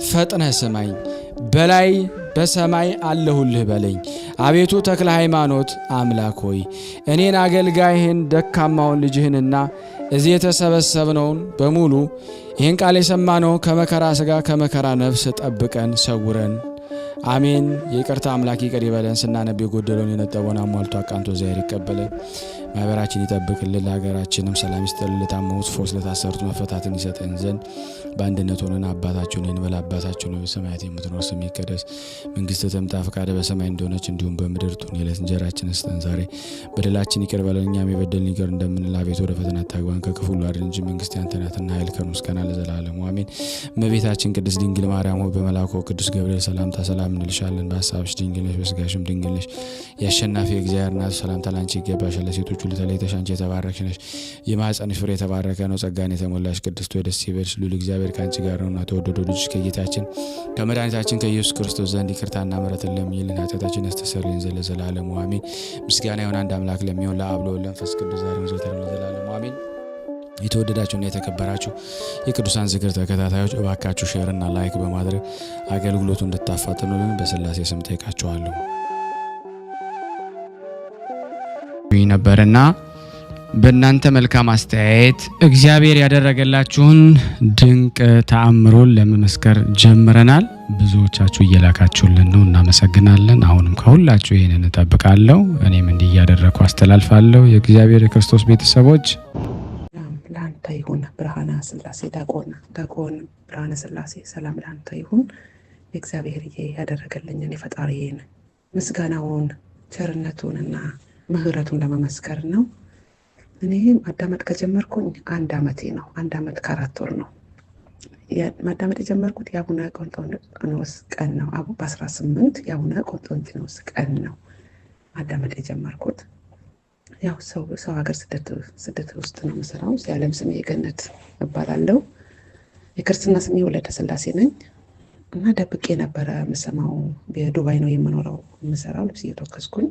ፈጥነህ ስማኝ፣ በላይ በሰማይ አለሁልህ በለኝ። አቤቱ ተክለ ሃይማኖት አምላክ ሆይ እኔን አገልጋይህን ደካማውን ልጅህንና እዚህ የተሰበሰብነውን በሙሉ ይህን ቃል የሰማነው ከመከራ ሥጋ ከመከራ ነፍስ ጠብቀን ሰውረን፣ አሜን። የይቅርታ አምላክ ይቅር ይበለን። ስናነብ የጎደለውን የነጠበውን አሟልቶ አቃንቶ እግዚአብሔር ይቀበለን። ማህበራችን ይጠብቅልን፣ ለሀገራችንም ሰላም ይስጥልን። ለታመሙት ፈውስ፣ ለታሰሩት መፈታትን ይሰጠን ዘንድ በአንድነት ሆነን አባታችን ሆይ እንበል። አባታችን ሆይ በሰማያት የምትኖር ስምህ ይቀደስ፣ መንግሥትህ ትምጣ፣ ፈቃድህ በሰማይ እንደሆነች እንዲሁም በምድር ትሁን። የዕለት እንጀራችንን ስጠን ዛሬ፣ በደላችን ይቅር በለን እኛም የበደልን ይቅር እንደምንል፣ አቤቱ ወደ ፈተና አታግባን ከክፉ ሁሉ አድነን እንጂ መንግሥት ያንተ ናትና ኃይል፣ ክብር፣ ምስጋና ለዘላለሙ አሜን። እመቤታችን ቅድስት ድንግል ማርያም ሆይ በመልአኩ ቅዱስ ገብርኤል ሰላምታ ሰላም እንልሻለን። በሐሳብሽ ድንግል ነሽ፣ በሥጋሽም ድንግል ነሽ። የአሸናፊ እግዚአብሔር እናት ሰላምታ ላንቺ ይገባሻል። ለሴቶች ሁሉ ተለይተሽ አንቺ የተባረክሽ ነሽ፣ የማኅፀንሽ ፍሬ የተባረከ ነው። ጸጋን የተሞላሽ ቅድስት ሆይ ደስ ይበልሽ፣ ልዑል እግዚአብሔር ከአንቺ ጋር ነውና ተወደደው ልጅሽ ከጌታችን ከመድኃኒታችን ከኢየሱስ ክርስቶስ ዘንድ ይቅርታና ምሕረትን ለምኝልን ኃጢአታችንን ያስተሰርይልን ዘንድ ለዘላለሙ አሜን። ምስጋና ይሁን አንድ አምላክ ለሚሆን ለአብ ለወልድ ለመንፈስ ቅዱስ ዛሬም ዘወትርም ለዘላለሙ አሜን። የተወደዳችሁና የተከበራችሁ የቅዱሳን ዝክር ተከታታዮች እባካችሁ ሼርና ላይክ በማድረግ አገልግሎቱ እንድታፋጥኑልን በሥላሴ ስም ጠይቃችኋለሁ። ነበርና በእናንተ መልካም አስተያየት እግዚአብሔር ያደረገላችሁን ድንቅ ተአምሮን ለመመስከር ጀምረናል። ብዙዎቻችሁ እየላካችሁልን ነው፣ እናመሰግናለን። አሁንም ከሁላችሁ ይህንን እጠብቃለሁ። እኔም እንዲህ እያደረግኩ አስተላልፋለሁ። የእግዚአብሔር የክርስቶስ ቤተሰቦች ለአንተ ይሁን። ብርሃነ ሥላሴ ዲያቆን ብርሃነ ሥላሴ ሰላም ለአንተ ይሁን። የእግዚአብሔር ያደረገልኝን የፈጣሪዬን ምስጋናውን ቸርነቱንና ምህረቱን ለመመስከር ነው። እኔ ማዳመጥ ከጀመርኩኝ 1 ዓመቴ ነው። 1 ዓመት ከ4 ወር ነው። ማዳመጥ የጀመርኩት የአቡነ ቆስጠንጢኖስ ቀን ነው። በ18 የአቡነ ቆስጠንጢኖስ ቀን ነው ማዳመጥ የጀመርኩት። ያው ሰው ሀገር ስደት ውስጥ ነው የምሰራው። የዓለም ስሜ ገነት እባላለሁ። የክርስትና ስሜ ወለተ ሥላሴ ነኝ እና ደብቄ ነበረ የምሰማው። በዱባይ ነው የምኖረው የምሰራው። ልብስ እየተወከስኩኝ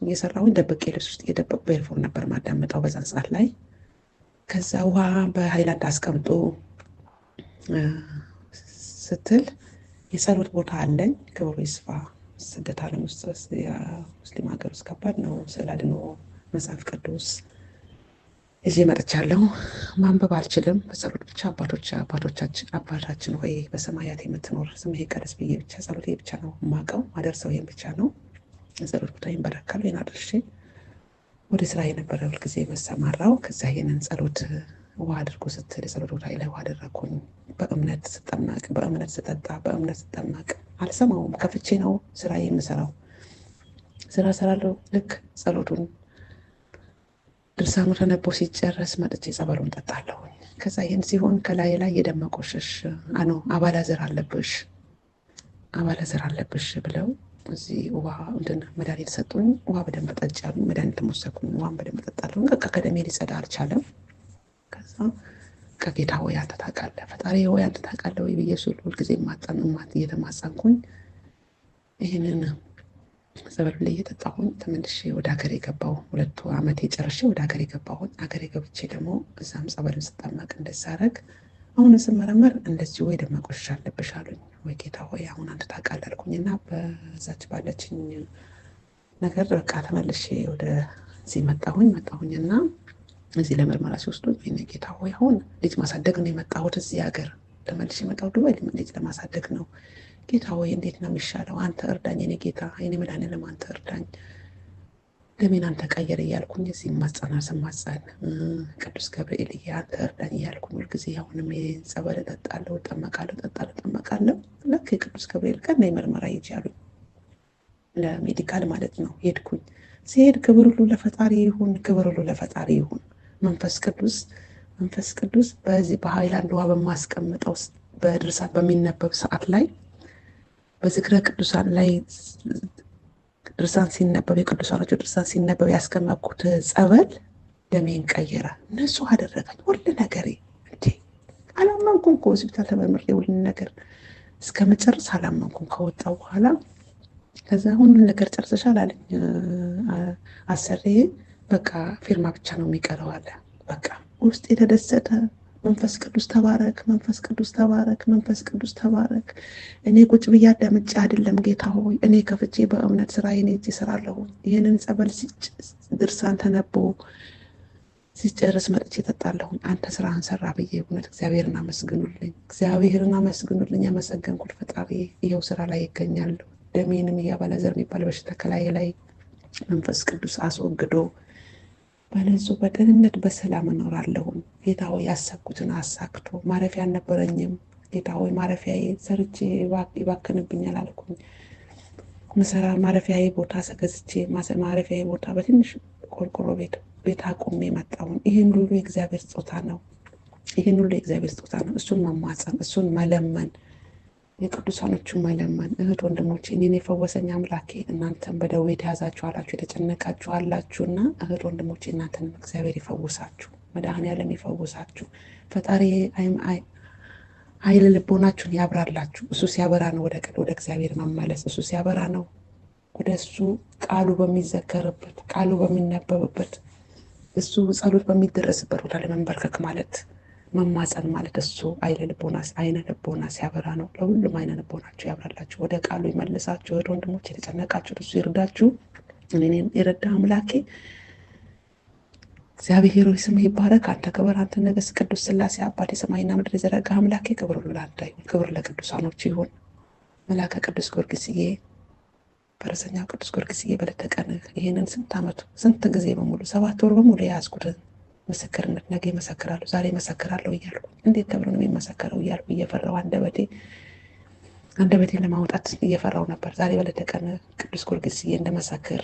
እየሰራሁኝ ደብቄ ልብስ ውስጥ እየደበቁ በኤርፎን ነበር ማዳመጣው በዛን ሰዓት ላይ። ከዛ ውሃ በሃይላንድ አስቀምጦ ስትል የጸሎት ቦታ አለኝ። ክብሩ ይስፋ። ስደት ዓለም ውስጥ ሙስሊም ሀገር ውስጥ ከባድ ነው። ስለ አድኖ መጽሐፍ ቅዱስ ይዤ መጥቻለሁ። ማንበብ አልችልም። በጸሎት ብቻ አባታችን ሆይ በሰማያት የምትኖር ስምህ ይቀደስ ብዬ ብቻ ጸሎቴ ብቻ ነው የማውቀው። ማደርሰው ይሄን ብቻ ነው። ጸሎት ቦታ ይንበረካል። ይሄን አድርሼ ወደ ስራ የነበረ ሁልጊዜ መሰማራው። ከዛ ይሄንን ጸሎት ውሃ አድርጎ ስትል የጸሎት ቦታ ላይ ውሃ አደረኩኝ። በእምነት ስጠመቅ፣ በእምነት ስጠጣ፣ በእምነት ስጠመቅ አልሰማውም። ከፍቼ ነው ስራ የምሰራው። ስራ ሰራለሁ። ልክ ጸሎቱን ድርሳኑ ተነቦ ሲጨረስ መጥቼ ጸበሉን ጠጣለሁ። ከዛ ይሄን ሲሆን ከላይ የደም መቆሸሽ አባላዘር አለብሽ ብለው እዚህ ውሃ መድኃኒት ሰጡኝ። ውሃ በደንብ ጠጪ አሉኝ። መድኃኒት ወሰድኩኝ። ውሃን በደንብ ጠጣለሁ። ከደሜ ሊጸዳ አልቻለም። ከዛ ከጌታ ሆይ አንተ ታውቃለህ፣ ፈጣሪ ሆይ አንተ ታውቃለህ ወይ ብዬ ሁልጊዜ እየተማጸንኩኝ ይህንን ጸበል ላይ እየጠጣሁኝ ተመልሼ ወደ ሀገር የገባሁ 2 ዓመት ጨርሼ ወደ ሀገር የገባሁኝ። ሀገር ገብቼ ደግሞ እዛም ጸበልን ስጠመቅ እንደሳረግ አሁን ስመረመር እንደዚህ ወይ ደም መቆሸሽ አለብሽ አሉኝ። ወይ ጌታ ሆይ አሁን አንተ ታውቃለህ አልኩኝና በዛች ባለችኝ ነገር በቃ ተመልሼ ወደዚህ መጣሁኝና እዚህ ለምርመራ ሲወስዱኝ ወይኔ ጌታ ሆይ አሁን ልጅ ማሳደግ ነው የመጣሁት እዚህ ሀገር ተመልሼ የመጣሁት ዱባይ ልጅ ለማሳደግ ነው። ጌታ ሆይ እንዴት ነው የሚሻለው? አንተ እርዳኝ የኔ ጌታ፣ የኔ መድኃኒዓለም አንተ እርዳኝ፣ ደሜን አንተ ቀይር እያልኩኝ እዚህ ስማጸን ቅዱስ ገብርኤል አንተ እርዳኝ እያልኩኝ ሁልጊዜ አሁንም ጸበል እጠጣለሁ፣ እጠመቃለሁ። ልክ የቅዱስ ገብርኤል ቀን ምርመራ ሂጅ አሉኝ፣ ለሜዲካል ማለት ነው። ሄድኩኝ። ሲሄድ ክብር ሁሉ ለፈጣሪ ይሁን፣ ክብር ሁሉ ለፈጣሪ ይሁን። መንፈስ ቅዱስ በዚህ በሃይላንድ ውሃ በማስቀምጠው በድርሳን በሚነበብ ሰዓት ላይ በዝክረ ቅዱሳን ላይ ድርሳን ሲነበብ የቅዱሳኖቹ ድርሳን ሲነበብ ያስቀመጥኩት ጸበል ደሜን ቀየረ፣ እነሱ አደረገኝ። ሁሉ ነገሬ እንዴ አላመንኩም። ከሆስፒታል ተመርምሬ ሁሉ ነገር እስከመጨረስ አላመንኩም። ከወጣው በኋላ ከዛ ሁሉ ነገር ጨርሰሻል አለኝ አሰሬ። በቃ ፊርማ ብቻ ነው የሚቀረው አለ። በቃ ውስጥ የተደሰተ መንፈስ ቅዱስ ተባረክ፣ መንፈስ ቅዱስ ተባረክ፣ መንፈስ ቅዱስ ተባረክ። እኔ ቁጭ ብዬ አዳምጬ አይደለም ጌታ ሆይ፣ እኔ ከፍቼ በእምነት ስራዬን እሰራለሁ። ይህንን ጸበል ድርሳን ተነቦ ሲጨርስ መጥቼ እጠጣለሁ። አንተ ስራህን ሰራ ብዬ እውነት እግዚአብሔርን አመስግኑልኝ፣ እግዚአብሔርን አመስግኑልኝ። ያመሰገንኩት ፈጣሪ ይኸው ስራ ላይ ይገኛለሁ። ደሜንም እያባለዘር የሚባል በሽታ ከላይ ላይ መንፈስ ቅዱስ አስወግዶ በንጹህ በደህንነት በሰላም እኖራለሁ። ጌታ ሆይ ያሰብኩትን አሳክቶ ማረፊያ አልነበረኝም። ጌታ ሆይ ማረፊያዬ ሰርቼ ይባክንብኛል አልኩኝ። መሰራ ማረፊያዬ ቦታ ሰገዝቼ ማረፊያዬ ቦታ በትንሽ ቆርቆሮ ቤት አቁሜ መጣሁ። ይህን ሁሉ የእግዚአብሔር ስጦታ ነው። እሱን መማፀን፣ እሱን መለመን፣ የቅዱሳኖቹን መለመን። እህት ወንድሞቼ፣ እኔን የፈወሰኝ አምላኬ እናንተም በደዌ የተያዛችሁ አላችሁ፣ የተጨነቃችሁ አላችሁና እህት ወንድሞቼ እናንተንም እግዚአብሔር ይፈውሳችሁ፣ መድኃኔዓለም ይፈውሳችሁ። ፈጣሪ ኃይለ ልቦናችሁን ያብራላችሁ። እሱ ሲያበራ ነው ወደ እግዚአብሔር መመለስ። እሱ ሲያበራ ነው ወደ እሱ ቃሉ በሚዘከርበት፣ ቃሉ በሚነበብበት፣ እሱ ጸሎት በሚደረስበት ቦታ ለመንበርከክ ማለት መማፀን ማለት እሱ አይነ ልቦና ሲያበራ ነው። ለሁሉም አይነ ልቦናችሁ ያብራላችሁ፣ ወደ ቃሉ ይመልሳችሁ። እህት ወንድሞቼ የተጨነቃችሁ እሱ ይርዳችሁ። እኔን የረዳ አምላኬ እግዚአብሔር ሆይ ስምህ ይባረክ። አንተ ክብር፣ አንተ ነገሥት ቅዱስ ሥላሴ አባት የሰማይና ምድር የዘረጋ አምላኬ ክብር ሁሉ ለአንተ ይሁን። ክብር ለቅዱሳኖች ይሁን። መልአከ ቅዱስ ጊዮርጊስዬ፣ ፈረሰኛው ቅዱስ ጊዮርጊስዬ በዕለተ ቀን ይህንን ስንት ጊዜ በሙሉ 7 ወር በሙሉ የያዝኩትን ምስክርነት ነገ ይመሰክራሉ፣ ዛሬ ይመሰክራለሁ እያልኩ እንዴት ተብሎ ነው የሚመሰከረው እያልኩ እየፈራው አንደበቴን ለማውጣት እየፈራው ነበር። ዛሬ በዕለተ ቀን ቅዱስ ጊዮርጊስዬ እንደመሰክር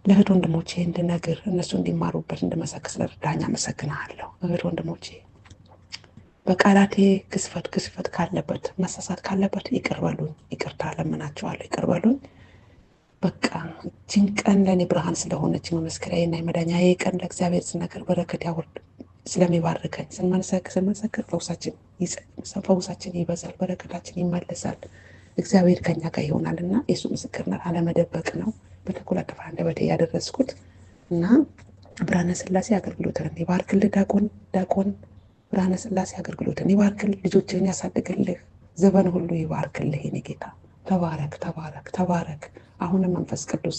ለእህት ወንድሞቼ እንድነግር እነሱ እንዲማሩበት እንድመሰክር ስለረዳኝ አመሰግናለሁ። እህት ወንድሞቼ በቃላቴ ክስፈት ካለበት መሳሳት ካለበት ይቅር በሉኝ፣ ይቅርታ ለምናቸዋለሁ፣ ይቅር በሉኝ። በቃ እችን ቀን ለእኔ ብርሃን ስለሆነች መመስከሪያዬና የመዳኛዬ ቀን ለእግዚአብሔር ስነገር በረከት ያወርድ ስለሚባርከኝ ስንመሰክር ፈውሳችን ይበዛል፣ በረከታችን ይመለሳል፣ እግዚአብሔር ከኛ ጋር ይሆናልና የሱ ምስክርነት አለመደበቅ ነው። በተኮላተፈ አንደበቴ ያደረስኩት እና ብርሃነ ሥላሴ አገልግሎትን ይባርክልህ። ዲያቆን ብርሃነ ሥላሴ አገልግሎትን ይባርክልህ፣ ልጆችን ያሳድግልህ፣ ዘመን ሁሉ ይባርክልህ። የኔ ጌታ ተባረክ። አሁንም መንፈስ ቅዱስ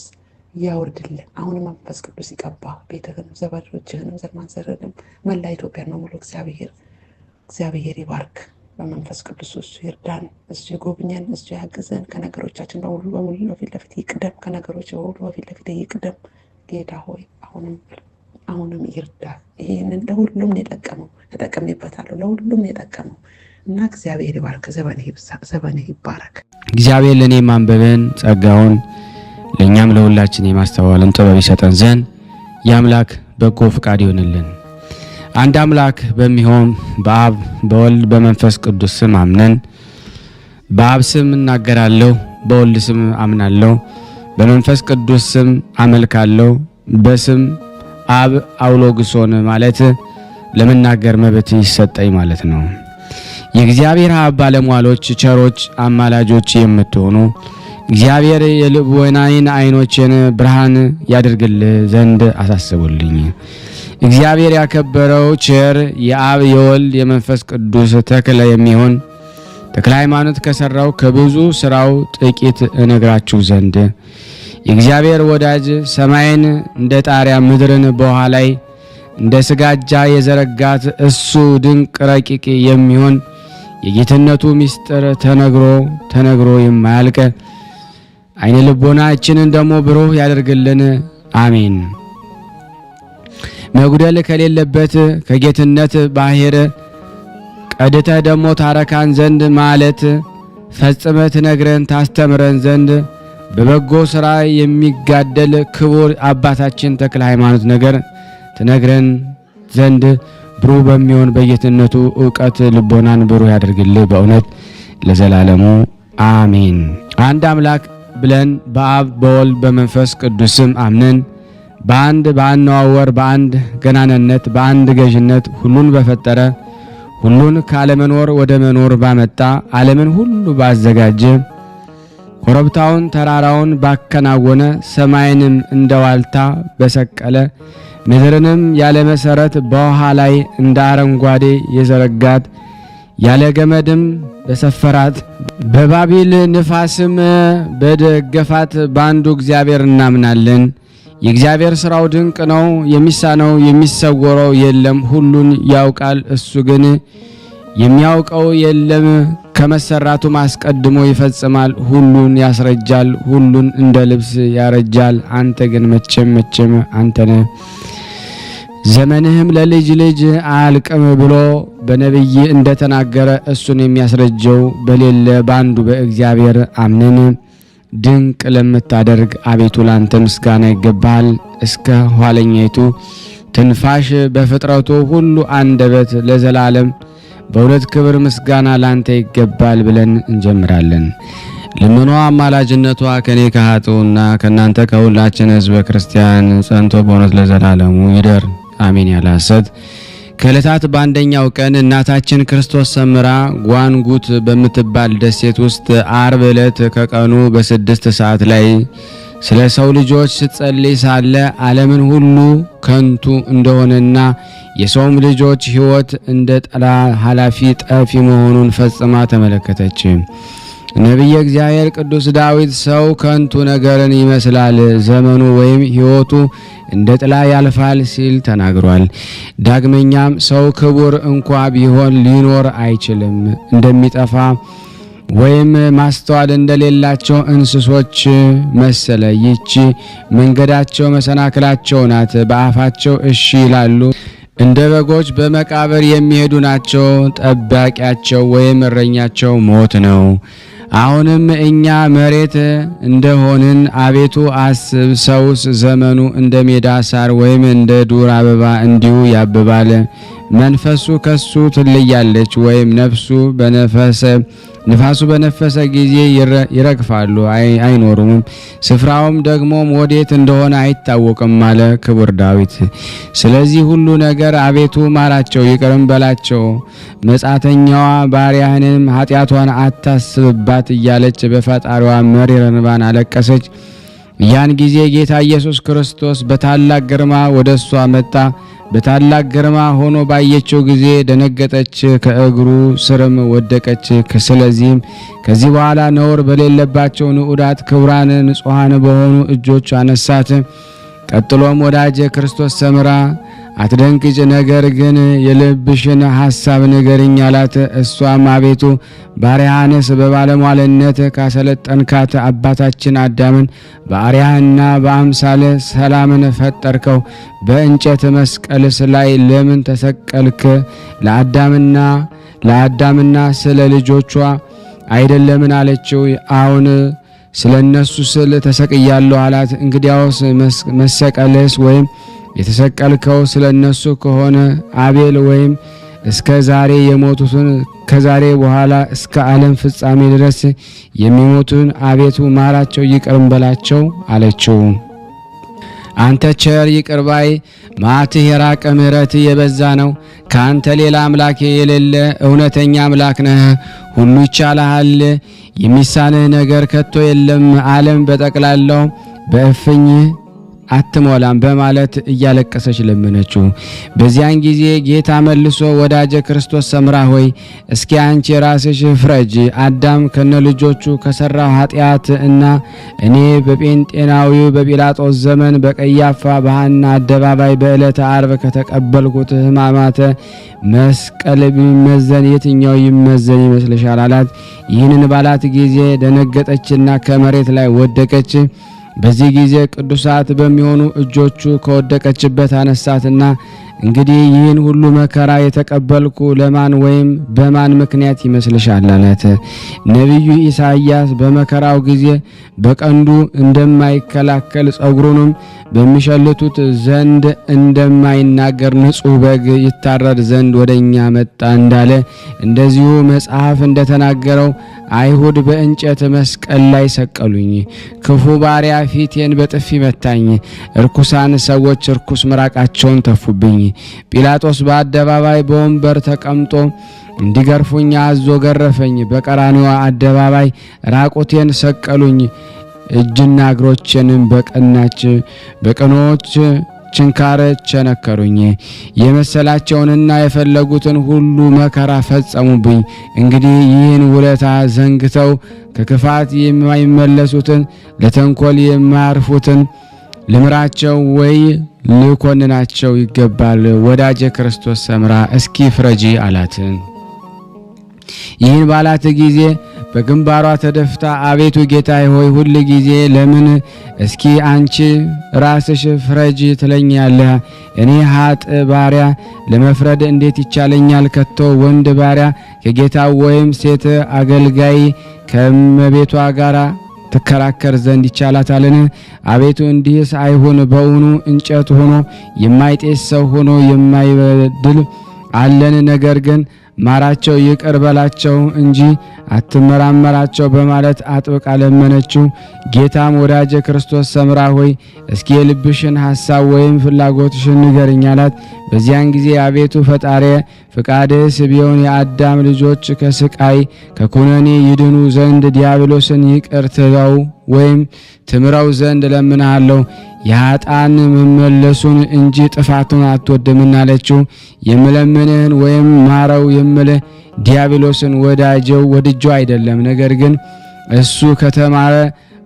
ያወርድልን። አሁንም መንፈስ ቅዱስ ይቀባ ቤትህን፣ ዘመዶችህንም፣ ዘርማንዘርንም መላ ኢትዮጵያን በሙሉ እግዚአብሔር ይባርክ። በመንፈስ ቅዱስ እሱ ይርዳን፣ እሱ ይጎብኘን፣ እሱ ያግዘን። ከነገሮቻችን በሙሉ በፊት ለፊት ይቅደም፣ ከነገሮች በሙሉ በፊት ለፊት ይቅደም። ጌታ ሆይ አሁንም ይርዳ። ይህንን ለሁሉም ነው የጠቀመው፣ ተጠቅሜበታለሁ። ለሁሉም ነው የጠቀመው እና እግዚአብሔር ይባርክ። ዘመንህ ይባረክ። እግዚአብሔር ለእኔ ማንበብን ጸጋውን ለእኛም ለሁላችን የማስተዋልን ጥበብ ይሰጠን ዘንድ የአምላክ በጎ ፍቃድ ይሆንልን። አንድ አምላክ በሚሆን በአብ በወልድ በመንፈስ ቅዱስ ስም አምነን በአብ ስም እናገራለሁ፣ በወልድ ስም አምናለሁ፣ በመንፈስ ቅዱስ ስም አመልካለሁ። በስም አብ አውሎግሶን ማለት ለመናገር መብት ይሰጠኝ ማለት ነው። የእግዚአብሔር አብ ባለሟሎች ቸሮች አማላጆች የምትሆኑ እግዚአብሔር የልቦናዬን ዓይኖችን ብርሃን ያድርግልህ ዘንድ አሳስቡልኝ። እግዚአብሔር ያከበረው ቸር የአብ የወልድ የመንፈስ ቅዱስ ተክለ የሚሆን ተክለ ሃይማኖት ከሰራው ከብዙ ስራው ጥቂት እነግራችሁ ዘንድ የእግዚአብሔር ወዳጅ ሰማይን እንደ ጣሪያ ምድርን በውሃ ላይ እንደ ስጋጃ የዘረጋት እሱ ድንቅ ረቂቅ የሚሆን የጌትነቱ ምስጢር ተነግሮ የማያልቅ አይነ ልቦናችንን ደግሞ ብሩህ ያደርግልን። አሜን። መጉደል ከሌለበት ከጌትነት ባህር ቀድተ ደግሞ ታረካን ዘንድ ማለት ፈጽመ ትነግረን ታስተምረን ዘንድ በበጎ ሥራ የሚጋደል ክቡር አባታችን ተክለ ሃይማኖት ነገር ትነግረን ዘንድ ብሩህ በሚሆን በጌትነቱ ዕውቀት ልቦናን ብሩህ ያደርግልህ በእውነት ለዘላለሙ አሜን። አንድ አምላክ ብለን በአብ በወልድ በመንፈስ ቅዱስም አምነን በአንድ በአነዋወር በአንድ ገናንነት በአንድ ገዥነት ሁሉን በፈጠረ ሁሉን ካለመኖር ወደ መኖር ባመጣ ዓለምን ሁሉ ባዘጋጀ ኮረብታውን ተራራውን ባከናወነ ሰማይንም እንደ ዋልታ በሰቀለ ምድርንም ያለ መሰረት በውሃ ላይ እንደ አረንጓዴ የዘረጋት ያለ ገመድም በሰፈራት በባቢል ንፋስም በደገፋት በአንዱ እግዚአብሔር እናምናለን። የእግዚአብሔር ሥራው ድንቅ ነው፣ የሚሳነው የሚሰወረው የለም። ሁሉን ያውቃል፣ እሱ ግን የሚያውቀው የለም። ከመሰራቱም አስቀድሞ ይፈጽማል፣ ሁሉን ያስረጃል፣ ሁሉን እንደ ልብስ ያረጃል። አንተ ግን መቼም አንተነ ዘመንህም ለልጅ ልጅ አያልቅም ብሎ በነቢይ እንደተናገረ እሱን የሚያስረጀው በሌለ በአንዱ በእግዚአብሔር አምነን ድንቅ ለምታደርግ አቤቱ ላንተ ምስጋና ይገባል። እስከ ኋለኛይቱ ትንፋሽ በፍጥረቱ ሁሉ አንደበት ለዘላለም በእውነት ክብር ምስጋና ላንተ ይገባል ብለን እንጀምራለን። ልመኗ አማላጅነቷ ከኔ ከኃጥኡና ከናንተ ከሁላችን ሕዝበ ክርስቲያን ጸንቶ በእውነት ለዘላለሙ ይደር አሜን። ያለ ሐሰት ከዕለታት በአንደኛው ቀን እናታችን ክርስቶስ ሰምራ ጓንጉት በምትባል ደሴት ውስጥ ዓርብ ዕለት ከቀኑ በ6 ሰዓት ላይ ስለ ሰው ልጆች ስትጸልይ ሳለ ዓለምን ሁሉ ከንቱ እንደሆነና የሰውም ልጆች ሕይወት እንደ ጥላ ኃላፊ ጠፊ መሆኑን ፈጽማ ተመለከተች። ነቢየ እግዚአብሔር ቅዱስ ዳዊት ሰው ከንቱ ነገርን ይመስላል፣ ዘመኑ ወይም ሕይወቱ እንደ ጥላ ያልፋል ሲል ተናግሯል። ዳግመኛም ሰው ክቡር እንኳ ቢሆን ሊኖር አይችልም፣ እንደሚጠፋ ወይም ማስተዋል እንደሌላቸው እንስሶች መሰለ። ይህች መንገዳቸው መሰናክላቸው ናት፣ በአፋቸው እሺ ይላሉ፣ እንደ በጎች በመቃብር የሚሄዱ ናቸው። ጠባቂያቸው ወይም እረኛቸው ሞት ነው። አሁንም እኛ መሬት እንደሆንን አቤቱ አስብ። ሰውስ ዘመኑ እንደ ሜዳ ሳር ወይም እንደ ዱር አበባ እንዲሁ ያብባል። መንፈሱ ከሱ ትለያለች፣ ወይም ንፋሱ በነፈሰ ጊዜ ይረግፋሉ፣ አይኖሩም። ስፍራውም ደግሞ ወዴት እንደሆነ አይታወቅም አለ ክቡር ዳዊት። ስለዚህ ሁሉ ነገር አቤቱ ማራቸው፣ ይቅርም በላቸው። መጻተኛዋ ባሪያህንም ኃጢአቷን አታስብባት እያለች በፈጣሪዋ መሪር እንባን አለቀሰች። ያን ጊዜ ጌታ ኢየሱስ ክርስቶስ በታላቅ ግርማ ወደ እሷ መጣ። በታላቅ ግርማ ሆኖ ባየችው ጊዜ ደነገጠች፣ ከእግሩ ስርም ወደቀች። ስለዚህም ከዚህ በኋላ ነውር በሌለባቸው ንዑዳት ክቡራን ንጹሐን በሆኑ እጆች አነሳት። ቀጥሎም ወዳጄ ክርስቶስ ሰምራ አትደንግጭ፣ ነገር ግን የልብሽን ሐሳብ ንገሪኝ አላት። እሷም አቤቱ ባሪያህንስ በባለሟልነት ካሰለጠንካት አባታችን አዳምን በአርአያህና በአምሳለ ሰላምን ፈጠርከው። በእንጨት መስቀልስ ላይ ለምን ተሰቀልክ? ለአዳምና ስለ ልጆቿ አይደለምን አለችው። አሁን ስለ እነሱ ስል ተሰቅያለሁ አላት። እንግዲያውስ መሰቀልስ ወይም የተሰቀልከው ስለ እነሱ ከሆነ አቤል ወይም እስከ ዛሬ የሞቱትን ከዛሬ በኋላ እስከ ዓለም ፍጻሜ ድረስ የሚሞቱን አቤቱ ማራቸው፣ ይቅርም በላቸው አለችው። አንተ ቸር ይቅር ባይ መዓትህ የራቀ ምሕረትህ የበዛ ነው። ከአንተ ሌላ አምላክ የሌለ እውነተኛ አምላክ ነህ። ሁሉ ይቻልሃል፣ የሚሳንህ ነገር ከቶ የለም። ዓለም በጠቅላላው በእፍኝ አትሞላም በማለት እያለቀሰች ለመነችው። በዚያን ጊዜ ጌታ መልሶ ወዳጄ ክርስቶስ ሰምራ ሆይ እስኪ አንቺ ራስሽ ፍረጂ። አዳም ከነልጆቹ ከሰራው ኃጢአት እና እኔ በጴንጤናዊው በጲላጦስ ዘመን በቀያፋ በሐና አደባባይ በዕለተ ዓርብ ከተቀበልኩት ሕማማተ መስቀል ቢመዘን የትኛው ይመዘን ይመስልሻል አላት። ይህንን ባላት ጊዜ ደነገጠችና ከመሬት ላይ ወደቀች። በዚህ ጊዜ ቅዱሳት በሚሆኑ እጆቹ ከወደቀችበት አነሳትና እንግዲህ ይህን ሁሉ መከራ የተቀበልኩ ለማን ወይም በማን ምክንያት ይመስልሻል አላት። ነቢዩ ኢሳይያስ በመከራው ጊዜ በቀንዱ እንደማይከላከል ጸጉሩንም በሚሸልቱት ዘንድ እንደማይናገር ንጹሕ በግ ይታረድ ዘንድ ወደኛ መጣ እንዳለ እንደዚሁ መጽሐፍ እንደተናገረው አይሁድ በእንጨት መስቀል ላይ ሰቀሉኝ። ክፉ ባሪያ ፊቴን በጥፊ መታኝ። እርኩሳን ሰዎች እርኩስ ምራቃቸውን ተፉብኝ። ጲላጦስ በአደባባይ በወንበር ተቀምጦ እንዲገርፉኝ አዞ ገረፈኝ። በቀራንዮ አደባባይ ራቁቴን ሰቀሉኝ። እጅና እግሮቼንም በቀኖች ችንካር ቸነከሩኝ። የመሰላቸውንና የፈለጉትን ሁሉ መከራ ፈጸሙብኝ። እንግዲህ ይህን ውለታ ዘንግተው ከክፋት የማይመለሱትን ለተንኮል የማያርፉትን ልምራቸው ወይ ልኮንናቸው ይገባል። ወዳጄ ክርስቶስ ሰምራ እስኪ ፍረጂ አላት። ይህን ባላት ጊዜ በግንባሯ ተደፍታ አቤቱ ጌታዬ ሆይ ሁል ጊዜ ለምን እስኪ አንቺ ራስሽ ፍረጂ ትለኛለህ? እኔ ኃጥ ባሪያ ለመፍረድ እንዴት ይቻለኛል? ከቶ ወንድ ባሪያ ከጌታው ወይም ሴት አገልጋይ ከመቤቷ ጋር ትከራከር ዘንድ ይቻላታልን? አቤቱ እንዲህስ አይሁን። በውኑ እንጨት ሆኖ የማይጤስ ሰው ሆኖ የማይበድል አለን? ነገር ግን ማራቸው ይቅር በላቸው እንጂ አትመራመራቸው በማለት አጥብቃ ለመነችው። ጌታም ወዳጄ ክርስቶስ ሰምራ ሆይ እስኪ የልብሽን ሐሳብ ወይም ፍላጎትሽን ንገሪኝ አላት። በዚያን ጊዜ አቤቱ ፈጣሪ ፍቃድስ ቢሆን የአዳም ልጆች ከስቃይ ከኩነኔ ይድኑ ዘንድ ዲያብሎስን ይቅር ትለው ወይም ትምረው ዘንድ ለምንሃለሁ። የኃጥአን መመለሱን እንጂ ጥፋቱን አትወድምና አለችው። የምለምንህን ወይም ማረው የምልህ ዲያብሎስን ወድጀው አይደለም፣ ነገር ግን እሱ ከተማረ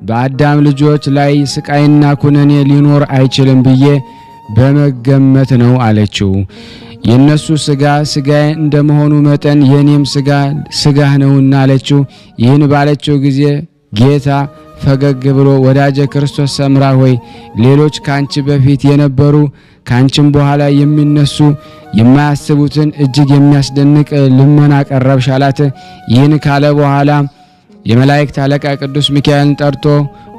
በአዳም ልጆች ላይ ስቃይና ኩነኔ ሊኖር አይችልም ብዬ በመገመት ነው አለችው። የነሱ ስጋ ስጋዬ እንደመሆኑ መጠን የኔም ስጋ ስጋህ ነውና አለችው። ይህን ባለችው ጊዜ ጌታ ፈገግ ብሎ ወዳጄ ክርስቶስ ሰምራ ሆይ ሌሎች ካንቺ በፊት የነበሩ ካንቺም በኋላ የሚነሱ የማያስቡትን እጅግ የሚያስደንቅ ልመና ቀረብሽ አላት። ይህን ካለ በኋላ የመላእክት አለቃ ቅዱስ ሚካኤልን ጠርቶ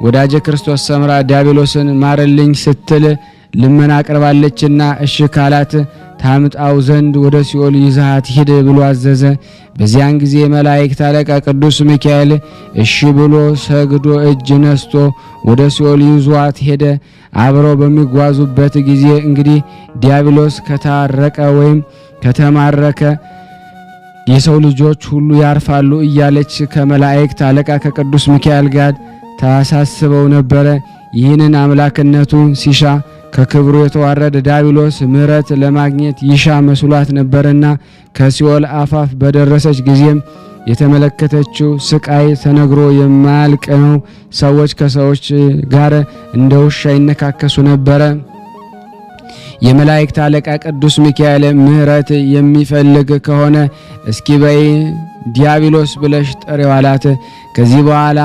ወዳጄ ክርስቶስ ሰምራ ዲያብሎስን ማረልኝ ስትል ልመና አቅርባለችና እሺ ካላት ታምጣው ዘንድ ወደ ሲኦል ይዛት ሂድ ብሎ አዘዘ። በዚያን ጊዜ መላእክት አለቃ ቅዱስ ሚካኤል እሺ ብሎ ሰግዶ እጅ ነስቶ ወደ ሲኦል ይዟት ሄደ። አብረው በሚጓዙበት ጊዜ እንግዲህ ዲያብሎስ ከታረቀ ወይም ከተማረከ የሰው ልጆች ሁሉ ያርፋሉ እያለች ከመላእክት አለቃ ከቅዱስ ሚካኤል ጋር ታሳስበው ነበረ። ይህንን አምላክነቱን ሲሻ ከክብሩ የተዋረደ ዲያብሎስ ምሕረት ለማግኘት ይሻ መስሏት ነበርና ከሲኦል አፋፍ በደረሰች ጊዜም የተመለከተችው ስቃይ ተነግሮ የማያልቅ ነው። ሰዎች ከሰዎች ጋር እንደ ውሻ ይነካከሱ ነበረ። የመላእክት አለቃ ቅዱስ ሚካኤል ምሕረት የሚፈልግ ከሆነ እስኪ በይ ዲያብሎስ ብለሽ ጥሪው አላት። ከዚህ በኋላ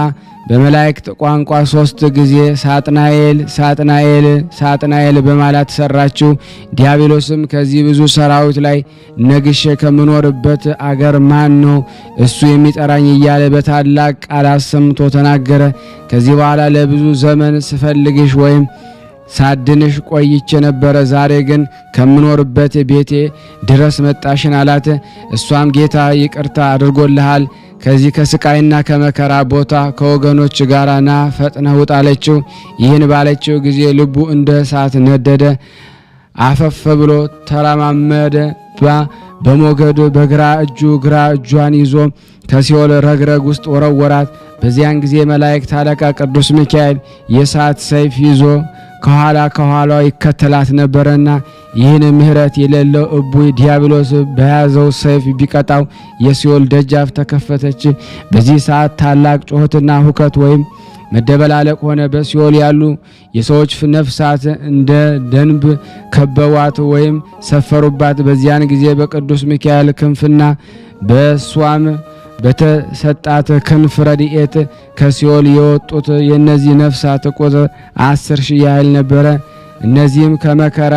በመላእክት ቋንቋ 3 ጊዜ ሳጥናኤል ሳጥናኤል ሳጥናኤል በማለት ሰራችው። ዲያብሎስም ከዚህ ብዙ ሰራዊት ላይ ነግሼ ከምኖርበት አገር ማን ነው እሱ የሚጠራኝ እያለ በታላቅ ቃል አሰምቶ ተናገረ። ከዚህ በኋላ ለብዙ ዘመን ስፈልግሽ ወይም ሳድንሽ ቆይቼ ነበረ፣ ዛሬ ግን ከምኖርበት ቤቴ ድረስ መጣሽን አላት። እሷም ጌታ ይቅርታ አድርጎልሃል፣ ከዚህ ከስቃይና ከመከራ ቦታ ከወገኖች ጋር ና ፈጥነህ ውጣ አለችው። ይህን ባለችው ጊዜ ልቡ እንደ እሳት ነደደ። አፈፍ ብሎ ተራማመደ። በሞገድ በግራ እጇን ይዞ ከሲኦል ረግረግ ውስጥ ወረወራት። በዚያን ጊዜ መላእክት አለቃ ቅዱስ ሚካኤል የእሳት ሰይፍ ይዞ ከኋላው ይከተላት ነበርና ይህን ምሕረት የሌለው እቡይ ዲያብሎስ በያዘው ሰይፍ ቢቀጣው የሲኦል ደጃፍ ተከፈተች። በዚህ ሰዓት ታላቅ ጩኸትና ሁከት ወይም መደበላለቅ ሆነ። በሲኦል ያሉ የሰዎች ነፍሳት እንደ ደንብ ከበዋት ወይም ሰፈሩባት። በዚያን ጊዜ በቅዱስ ሚካኤል ክንፍና በሷም በተሰጣት ክንፍ ረድኤት ከሲኦል የወጡት የእነዚህ ነፍሳት ቁጥር 10,000 ያህል ነበረ። እነዚህም ከመከራ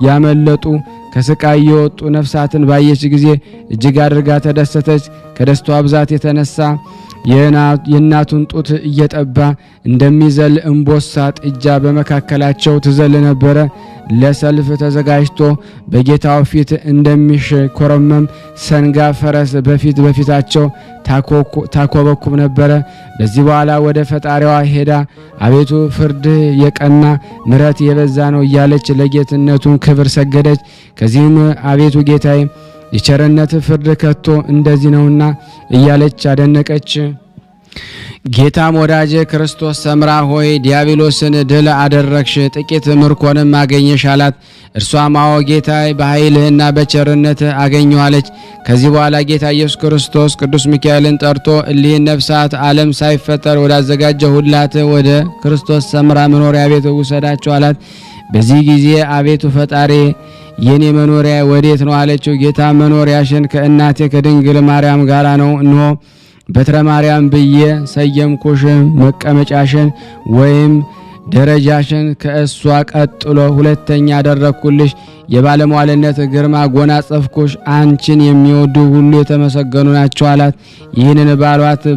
ያመለጡ ከስቃይ የወጡ ነፍሳትን ባየች ጊዜ እጅግ አድርጋ ተደሰተች። ከደስቷ ብዛት የተነሳ የእናቱን ጡት እየጠባ እንደሚዘል እምቦሳ ጥጃ በመካከላቸው ትዘል ነበረ። ለሰልፍ ተዘጋጅቶ በጌታው ፊት እንደሚሽኮረመም ሰንጋ ፈረስ በፊታቸው ታኮበኩብ ነበረ። በዚህ በኋላ ወደ ፈጣሪዋ ሄዳ አቤቱ ፍርድህ የቀና ምሕረት የበዛ ነው እያለች ለጌትነቱን ክብር ሰገደች። ከዚህም አቤቱ ጌታዬ የቸርነት ፍርድ ከቶ እንደዚህ ነውና እያለች አደነቀች። ጌታም ወዳጄ ክርስቶስ ሰምራ ሆይ ዲያብሎስን ድል አደረግሽ፣ ጥቂት ምርኮንም አገኘሽ አላት። እርሷም አዎ ጌታዬ በኃይልህና በቸርነትህ አገኘዋለች። ከዚህ በኋላ ጌታ ኢየሱስ ክርስቶስ ቅዱስ ሚካኤልን ጠርቶ እሊህን ነፍሳት ዓለም ሳይፈጠር ወዳዘጋጀሁላት ወደ ክርስቶስ ሰምራ መኖሪያ ቤት ውሰዳቸው አላት። በዚህ ጊዜ አቤቱ ፈጣሪ የኔ መኖሪያ ወዴት ነው አለችው። ጌታ መኖሪያሽን ከእናቴ ከድንግል ማርያም ጋራ ነው። እንሆ በትረ ማርያም ብዬ ሰየምኩሽ። መቀመጫሽን ወይም ደረጃሽን ከእሷ ቀጥሎ ሁለተኛ አደረግኩልሽ። የባለሟልነት ግርማ ጎናጸፍኩሽ። አንቺን የሚወዱ ሁሉ የተመሰገኑ ናቸው አላት። ይህንን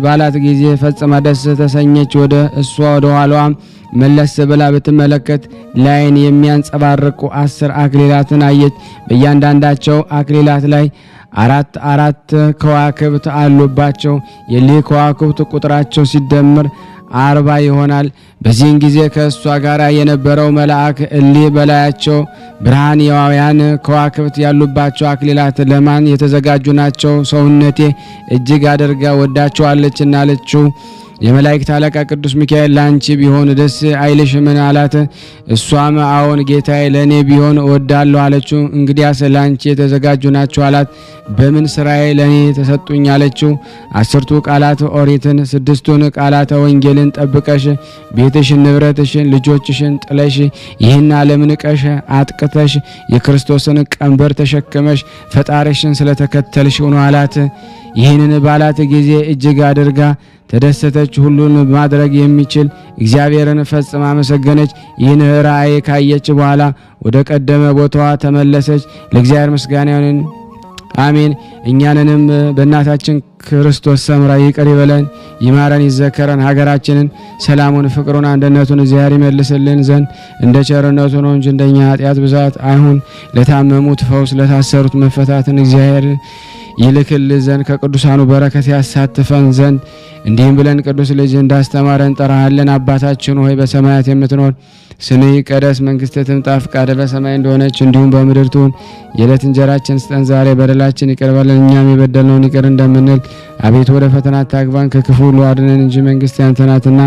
ባላት ጊዜ ፈጽማ ደስ ተሰኘች። ወደ እሷ ወደ ኋላዋም መለስ ብላ ብትመለከት ላይን የሚያንጸባርቁ 10 አክሊላትን አየች። በእያንዳንዳቸው አክሊላት ላይ አራት ከዋክብት አሉባቸው። የሊህ ከዋክብት ቁጥራቸው ሲደምር 40 ይሆናል። በዚህን ጊዜ ከእሷ ጋር የነበረው መልአክ እሊህ በላያቸው ብርሃናውያን ከዋክብት ያሉባቸው አክሊላት ለማን የተዘጋጁ ናቸው? ሰውነቴ እጅግ አድርጋ ወዳቸዋለችና አለችው። የመላእክት አለቃ ቅዱስ ሚካኤል ላንቺ ቢሆን ደስ አይልሽምን አላት። እሷም አዎን ጌታዬ ለኔ ቢሆን እወዳለሁ አለችው። እንግዲያስ ላንቺ የተዘጋጁ ናቸው አላት። በምን ስራዬ ለኔ ተሰጡኝ አለችው። 10ቱ ቃላት ኦሪትን፣ 6ቱን ቃላተ ወንጌልን ጠብቀሽ ቤትሽን፣ ንብረትሽን፣ ልጆችሽን ጥለሽ ይህን ዓለም ንቀሽ አጥቅተሽ የክርስቶስን ቀንበር ተሸክመሽ ፈጣሪሽን ስለተከተልሽ ነው አላት። ይህንን ባላት ጊዜ እጅግ አድርጋ ተደሰተች። ሁሉን ማድረግ የሚችል እግዚአብሔርን ፈጽማ አመሰገነች። ይህን ራእይ ካየች በኋላ ወደ ቀደመ ቦታዋ ተመለሰች። ለእግዚአብሔር ምስጋና ይሁን፣ አሜን። እኛንንም በእናታችን ክርስቶስ ሰምራ ይቅር ይበለን፣ ይማረን፣ ይዘከረን። ሀገራችንን ሰላሙን፣ ፍቅሩን፣ አንድነቱን እግዚአብሔር ይመልስልን ዘንድ እንደ ቸርነቱ ነው እንጂ እንደኛ ኃጢአት ብዛት አይሁን። ለታመሙት ፈውስ፣ ለታሰሩት መፈታትን እግዚአብሔር ይልክል ዘንድ ከቅዱሳኑ በረከት ያሳትፈን ዘንድ እንዲህም ብለን ቅዱስ ልጅ እንዳስተማረን እንጠራሃለን። አባታችን ሆይ በሰማያት የምትኖር ስምህ ይቀደስ፣ መንግስትህ ትምጣ፣ ፈቃድህ በሰማይ እንደሆነች እንዲሁም በምድር ትሁን። የዕለት እንጀራችንን ስጠን ዛሬ፣ በደላችን ይቅር በለን እኛም የበደልነውን ይቅር እንደምንል። አቤቱ ወደ ፈተና አታግባን ከክፉ ሁሉ አድነን እንጂ መንግስት ያንተ ናትና፣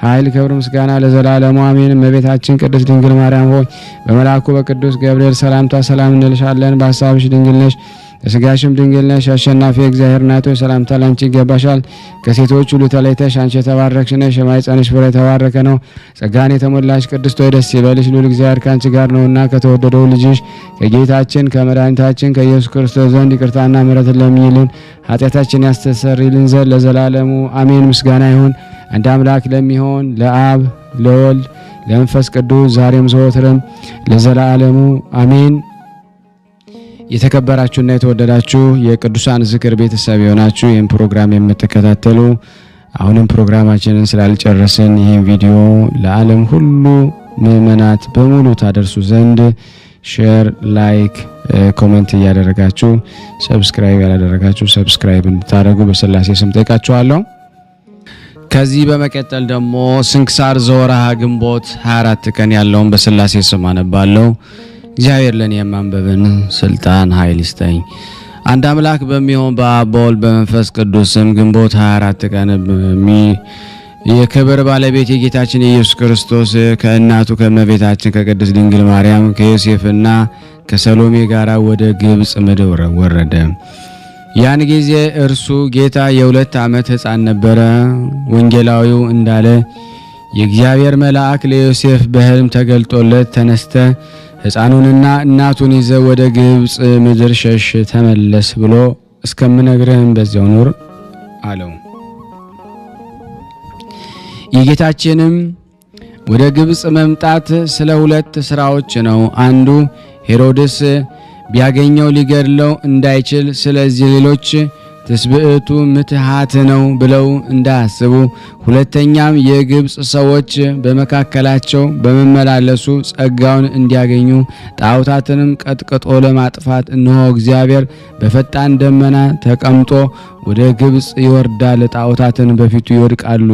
ኃይል፣ ክብር፣ ምስጋና ለዘላለሙ አሜን። እመቤታችን ቅድስት ድንግል ማርያም ሆይ በመልአኩ በቅዱስ ገብርኤል ሰላምታ ሰላም እንልሻለን። በሐሳብሽ ድንግል ነሽ፣ በሥጋሽም ድንግል ነሽ። አሸናፊ እግዚአብሔር እናት ሆይ ሰላምታ ላንቺ ይገባሻል። ከሴቶች ሁሉ ተለይተሽ አንቺ የተባረክሽ ነሽ፣ የማኅፀንሽ ፍሬ የተባረከ ነው። ጸጋን የተሞላሽ ቅድስት ሆይ ደስ ይበልሽ፣ ልዑል እግዚአብሔር ከአንቺ ጋር ነውና ከተወደደው ልጅሽ ከጌታችን ከመድኃኒታችን ከኢየሱስ ክርስቶስ ዘንድ ይቅርታና ምሕረትን ለምኝልን ኃጢአታችን ያስተሰርይልን ዘንድ ለዘላለሙ አሜን። ምስጋና ይሁን አንድ አምላክ ለሚሆን ለአብ ለወልድ ለመንፈስ ቅዱስ ዛሬም ዘወትርም ለዘላለሙ አሜን። የተከበራችሁና የተወደዳችሁ የቅዱሳን ዝክር ቤተሰብ የሆናችሁ ይህን ፕሮግራም የምትከታተሉ አሁንም ፕሮግራማችንን ስላልጨረስን ይህን ቪዲዮ ለዓለም ሁሉ ምእመናት በሙሉ ታደርሱ ዘንድ ሼር፣ ላይክ፣ ኮሜንት እያደረጋችሁ ሰብስክራይብ ያላደረጋችሁ ሰብስክራይብ እንድታደርጉ በስላሴ ስም ጠይቃችኋለሁ። ከዚህ በመቀጠል ደግሞ ስንክሳር ዘወርኀ ግንቦት 24 ቀን ያለውን በስላሴ ስም አነባለሁ። እግዚአብሔር ለኔ የማንበብን ስልጣን ኃይል ይስጠኝ። አንድ አምላክ በሚሆን በአብ በወልድ በመንፈስ ቅዱስ ስም ግንቦት 24 ቀን የክብር ባለቤት የጌታችን የኢየሱስ ክርስቶስ ከእናቱ ከእመቤታችን ከቅድስት ድንግል ማርያም ከዮሴፍና ከሰሎሜ ጋር ወደ ግብጽ ምድር ወረደ። ያን ጊዜ እርሱ ጌታ የ2 ዓመት ሕፃን ነበረ። ወንጌላዊው እንዳለ የእግዚአብሔር መልአክ ለዮሴፍ በሕልም ተገልጦለት ተነስተ ሕፃኑንና እናቱን ይዘ ወደ ግብጽ ምድር ሸሽ ተመለስ ብሎ እስከምነግርህም በዚያው ኑር አለው። የጌታችንም ወደ ግብጽ መምጣት ስለ 2 ስራዎች ነው። አንዱ ሄሮድስ ቢያገኘው ሊገድለው እንዳይችል ስለዚህ ሌሎች ትስብእቱ ምትሃት ነው ብለው እንዳያስቡ፣ ሁለተኛም የግብጽ ሰዎች በመካከላቸው በመመላለሱ ጸጋውን እንዲያገኙ፣ ጣዖታትንም ቀጥቅጦ ለማጥፋት እነሆ እግዚአብሔር በፈጣን ደመና ተቀምጦ ወደ ግብጽ ይወርዳል፣ ጣዖታትን በፊቱ ይወድቃሉ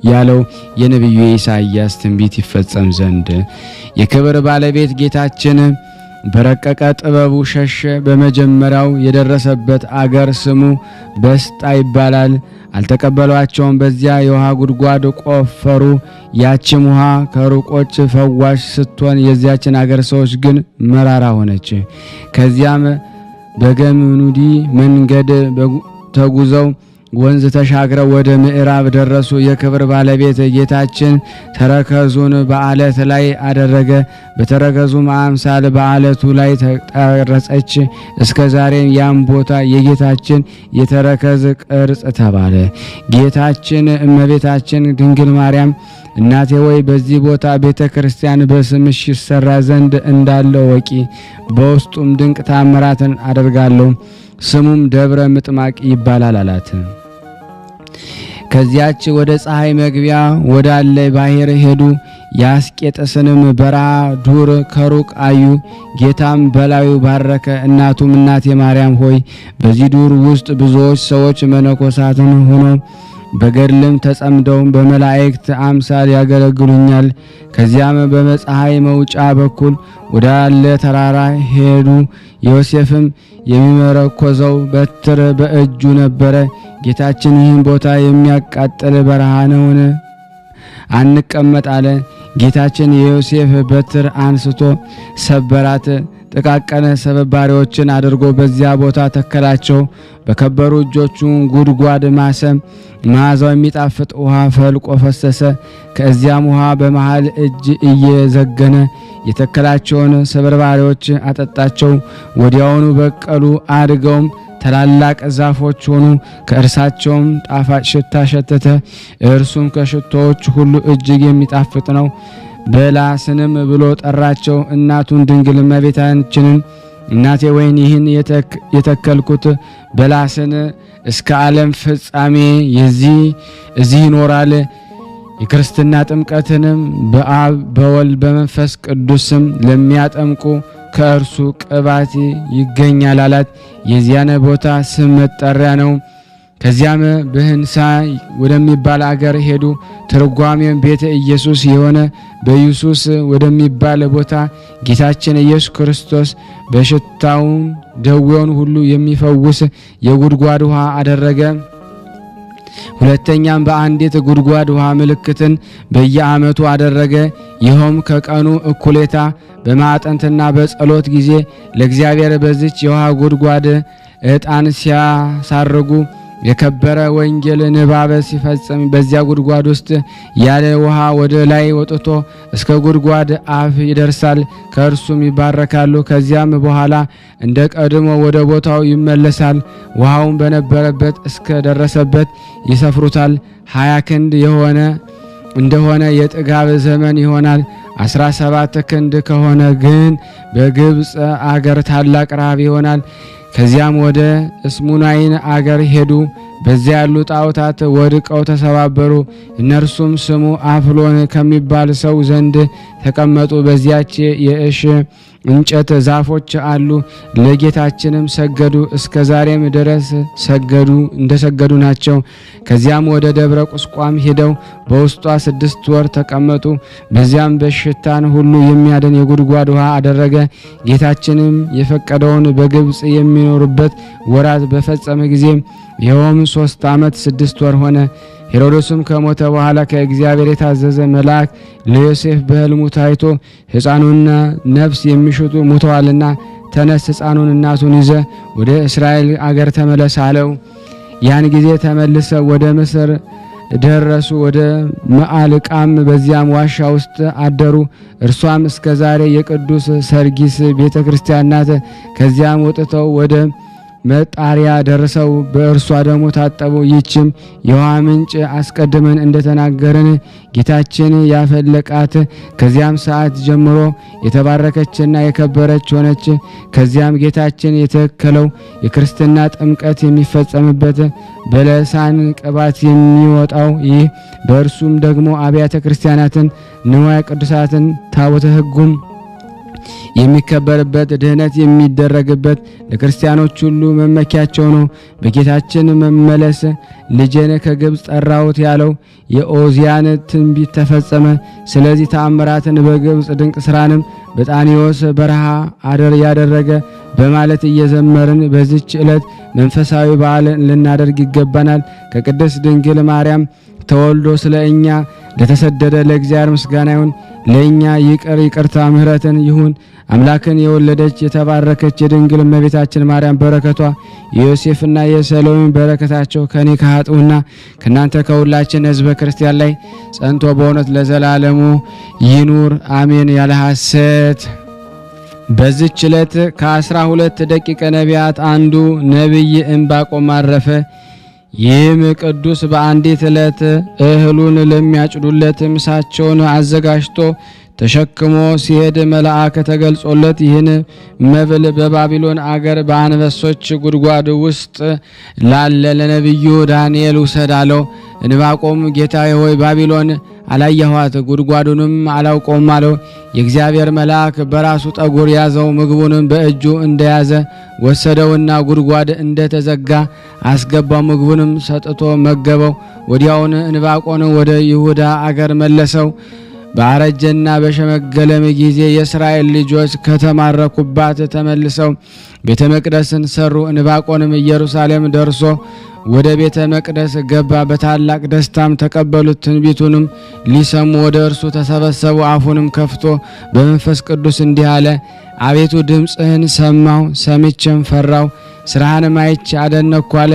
ያለው የነቢዩ ኢሳይያስ ትንቢት ይፈጸም ዘንድ የክብር ባለቤት ጌታችን በረቀቀ ጥበቡ ሸሸ። በመጀመሪያው የደረሰበት አገር ስሙ በስጣ ይባላል። አልተቀበሏቸውም። በዚያ የውሃ ጉድጓድ ቆፈሩ። ያችም ውሃ ከሩቆች ፈዋሽ ስትሆን የዚያችን አገር ሰዎች ግን መራራ ሆነች። ከዚያም በገምኑዲ መንገድ ተጉዘው ወንዝ ተሻግረው ወደ ምዕራብ ደረሱ። የክብር ባለቤት ጌታችን ተረከዙን በአለት ላይ አደረገ። በተረከዙም አምሳል በአለቱ ላይ ተቀረጸች። እስከ ዛሬም ያም ቦታ የጌታችን የተረከዝ ቅርጽ ተባለ። ጌታችን እመቤታችን ድንግል ማርያም እናቴ ወይ በዚህ ቦታ ቤተ ክርስቲያን በስምሽ ይሰራ ዘንድ እንዳለው ወቂ፣ በውስጡም ድንቅ ታምራትን አደርጋለሁ፣ ስሙም ደብረ ምጥማቅ ይባላል አላት። ከዚያች ወደ ፀሐይ መግቢያ ወዳለ ባሕር ሄዱ። የአስቄጥስንም በረሃ ዱር ከሩቅ አዩ። ጌታም በላዩ ባረከ። እናቱም እናቴ ማርያም ሆይ በዚህ ዱር ውስጥ ብዙዎች ሰዎች መነኮሳትን ሆነው በገድልም ተጸምደው በመላእክት አምሳል ያገለግሉኛል። ከዚያም በፀሐይ መውጫ በኩል ወዳለ ተራራ ሄዱ። ዮሴፍም የሚመረኮዘው በትር በእጁ ነበረ። ጌታችን ይህን ቦታ የሚያቃጥል በረሃ ነውን? አንቀመጥ አለ። ጌታችን የዮሴፍ በትር አንስቶ ሰበራት። ጥቃቀነ ሰበባሪዎችን አድርጎ በዚያ ቦታ ተከላቸው። በከበሩ እጆቹ ጉድጓድ ማሰ። መዓዛው የሚጣፍጥ ውሃ ፈልቆ ፈሰሰ። ከዚያም ውሃ በመሃል እጅ እየዘገነ የተከላቸውን ሰበርባሪዎች አጠጣቸው። ወዲያውኑ በቀሉ፣ አድገውም ታላላቅ ዛፎች ሆኑ። ከእርሳቸውም ጣፋጭ ሽታ ሸተተ። እርሱም ከሽቶዎች ሁሉ እጅግ የሚጣፍጥ ነው። በላስንም ብሎ ጠራቸው። እናቱን ድንግል እመቤታችንን እናቴ ወይን ይህን የተከልኩት በላስን እስከ ዓለም ፍጻሜ እዚህ ይኖራል። የክርስትና ጥምቀትንም በአብ በወልድ በመንፈስ ቅዱስም ለሚያጠምቁ ከእርሱ ቅባት ይገኛል አላት። የዚያን ቦታ ስም መጠሪያ ነው። ከዚያም ብህንሳ ወደሚባል አገር ሄዱ። ትርጓሜም ቤተ ኢየሱስ የሆነ በኢየሱስ ወደሚባል ቦታ ጌታችን ኢየሱስ ክርስቶስ በሽታውን ደዌውን ሁሉ የሚፈውስ የጉድጓድ ውሃ አደረገ። ሁለተኛም በአንዲት ጉድጓድ ውሃ ምልክትን በየዓመቱ አደረገ። ይኸውም ከቀኑ እኩሌታ በማዕጠንትና በጸሎት ጊዜ ለእግዚአብሔር በዚች የውሃ ጉድጓድ ዕጣን ሲያሳርጉ የከበረ ወንጌል ንባብ ሲፈጽም በዚያ ጉድጓድ ውስጥ ያለ ውሃ ወደ ላይ ወጥቶ እስከ ጉድጓድ አፍ ይደርሳል። ከእርሱም ይባረካሉ። ከዚያም በኋላ እንደ ቀድሞ ወደ ቦታው ይመለሳል። ውሃውን በነበረበት እስከ ደረሰበት ይሰፍሩታል። 20 ክንድ የሆነ እንደሆነ የጥጋብ ዘመን ይሆናል። 17 ክንድ ከሆነ ግን በግብፅ አገር ታላቅ ረሃብ ይሆናል። ከዚያም ወደ እስሙናይን አገር ሄዱ። በዚያ ያሉ ጣዖታት ወድቀው ተሰባበሩ። እነርሱም ስሙ አፍሎን ከሚባል ሰው ዘንድ ተቀመጡ። በዚያች የእሽ እንጨት ዛፎች አሉ። ለጌታችንም ሰገዱ። እስከ ዛሬም ድረስ እንደሰገዱ ናቸው። ከዚያም ወደ ደብረ ቁስቋም ሄደው በውስጧ 6 ወር ተቀመጡ። በዚያም በሽታን ሁሉ የሚያድን የጉድጓድ ውሃ አደረገ። ጌታችንም የፈቀደውን በግብፅ የሚኖሩበት ወራት በፈጸመ ጊዜ ይኸውም 3 ዓመት 6 ወር ሆነ። ሄሮድስም ከሞተ በኋላ ከእግዚአብሔር የታዘዘ መልአክ ለዮሴፍ በሕልሙ ታይቶ ሕፃኑና ነፍስ የሚሽጡ ሙተዋልና ተነስ፣ ሕፃኑን እናቱን ይዘ ወደ እስራኤል አገር ተመለስ አለው። ያን ጊዜ ተመልሰው ወደ ምስር ደረሱ። ወደ መዓልቃም በዚያም ዋሻ ውስጥ አደሩ። እርሷም እስከ ዛሬ የቅዱስ ሰርጊስ ቤተ ክርስቲያን ናት። ከዚያም ወጥተው ወደ መጣሪያ ደርሰው በእርሷ ደግሞ ታጠቡ። ይህችም የውሃ ምንጭ አስቀድመን እንደተናገርን ጌታችን ያፈለቃት ከዚያም ሰዓት ጀምሮ የተባረከችና የከበረች ሆነች። ከዚያም ጌታችን የተከለው የክርስትና ጥምቀት የሚፈጸምበት በለሳን ቅባት የሚወጣው ይህ በእርሱም ደግሞ አብያተ ክርስቲያናትን ንዋየ ቅዱሳትን ታቦተ ሕጉም የሚከበርበት ድህነት የሚደረግበት ለክርስቲያኖች ሁሉ መመኪያቸው ነው። በጌታችን መመለስ ልጄን ከግብፅ ጠራሁት ያለው የኦዚያን ትንቢት ተፈጸመ። ስለዚህ ተአምራትን በግብፅ ድንቅ ስራንም በጣኔዎስ በረሃ ያደረገ በማለት እየዘመርን በዚች ዕለት መንፈሳዊ በዓል ልናደርግ ይገባናል። ከቅድስት ድንግል ማርያም ተወልዶ ስለ እኛ ለተሰደደ ለእግዚአብሔር ምስጋና ይሁን። ለእኛ ይቅርታ ምሕረትን ይሁን። አምላክን የወለደች የተባረከች የድንግል እመቤታችን ማርያም በረከቷ የዮሴፍና የሰሎሜ በረከታቸው ከኔ ከኃጥኡና ከናንተ ከሁላችን ሕዝበ ክርስቲያን ላይ ጸንቶ በእውነት ለዘላለሙ ይኑር አሜን። ያለ ሐሰት በዚች ዕለት ከ12 ደቂቀ ነቢያት አንዱ ነቢይ ዕንባቆም አረፈ። ይህም ቅዱስ በአንዲት ዕለት እህሉን ለሚያጭዱለት ምሳቸውን አዘጋጅቶ ተሸክሞ ሲሄድ መልአክ ተገልጾለት ይህን መብል በባቢሎን አገር በአንበሶች ጉድጓድ ውስጥ ላለ ለነቢዩ ዳንኤል ውሰድ አለው። ዕንባቆም ጌታዬ ሆይ ባቢሎን አላየኋት ጉድጓዱንም አላውቀውም አለው። የእግዚአብሔር መልአክ በራሱ ጠጉር ያዘው፣ ምግቡንም በእጁ እንደያዘ ወሰደውና ጉድጓድ እንደተዘጋ አስገባው። ምግቡንም ሰጥቶ መገበው። ወዲያውን ዕንባቆም ወደ ይሁዳ አገር መለሰው። ባረጀና በሸመገለም ጊዜ የእስራኤል ልጆች ከተማረኩባት ተመልሰው ቤተ መቅደስን ሰሩ። ዕንባቆምም ኢየሩሳሌም ደርሶ ወደ ቤተ መቅደስ ገባ። በታላቅ ደስታም ተቀበሉት። ትንቢቱንም ሊሰሙ ወደ እርሱ ተሰበሰቡ። አፉንም ከፍቶ በመንፈስ ቅዱስ እንዲህ አለ። አቤቱ ድምፅህን ሰማሁ፣ ሰምቼም ፈራሁ፣ ስራህንም አይቼ አደነቅኩ አለ።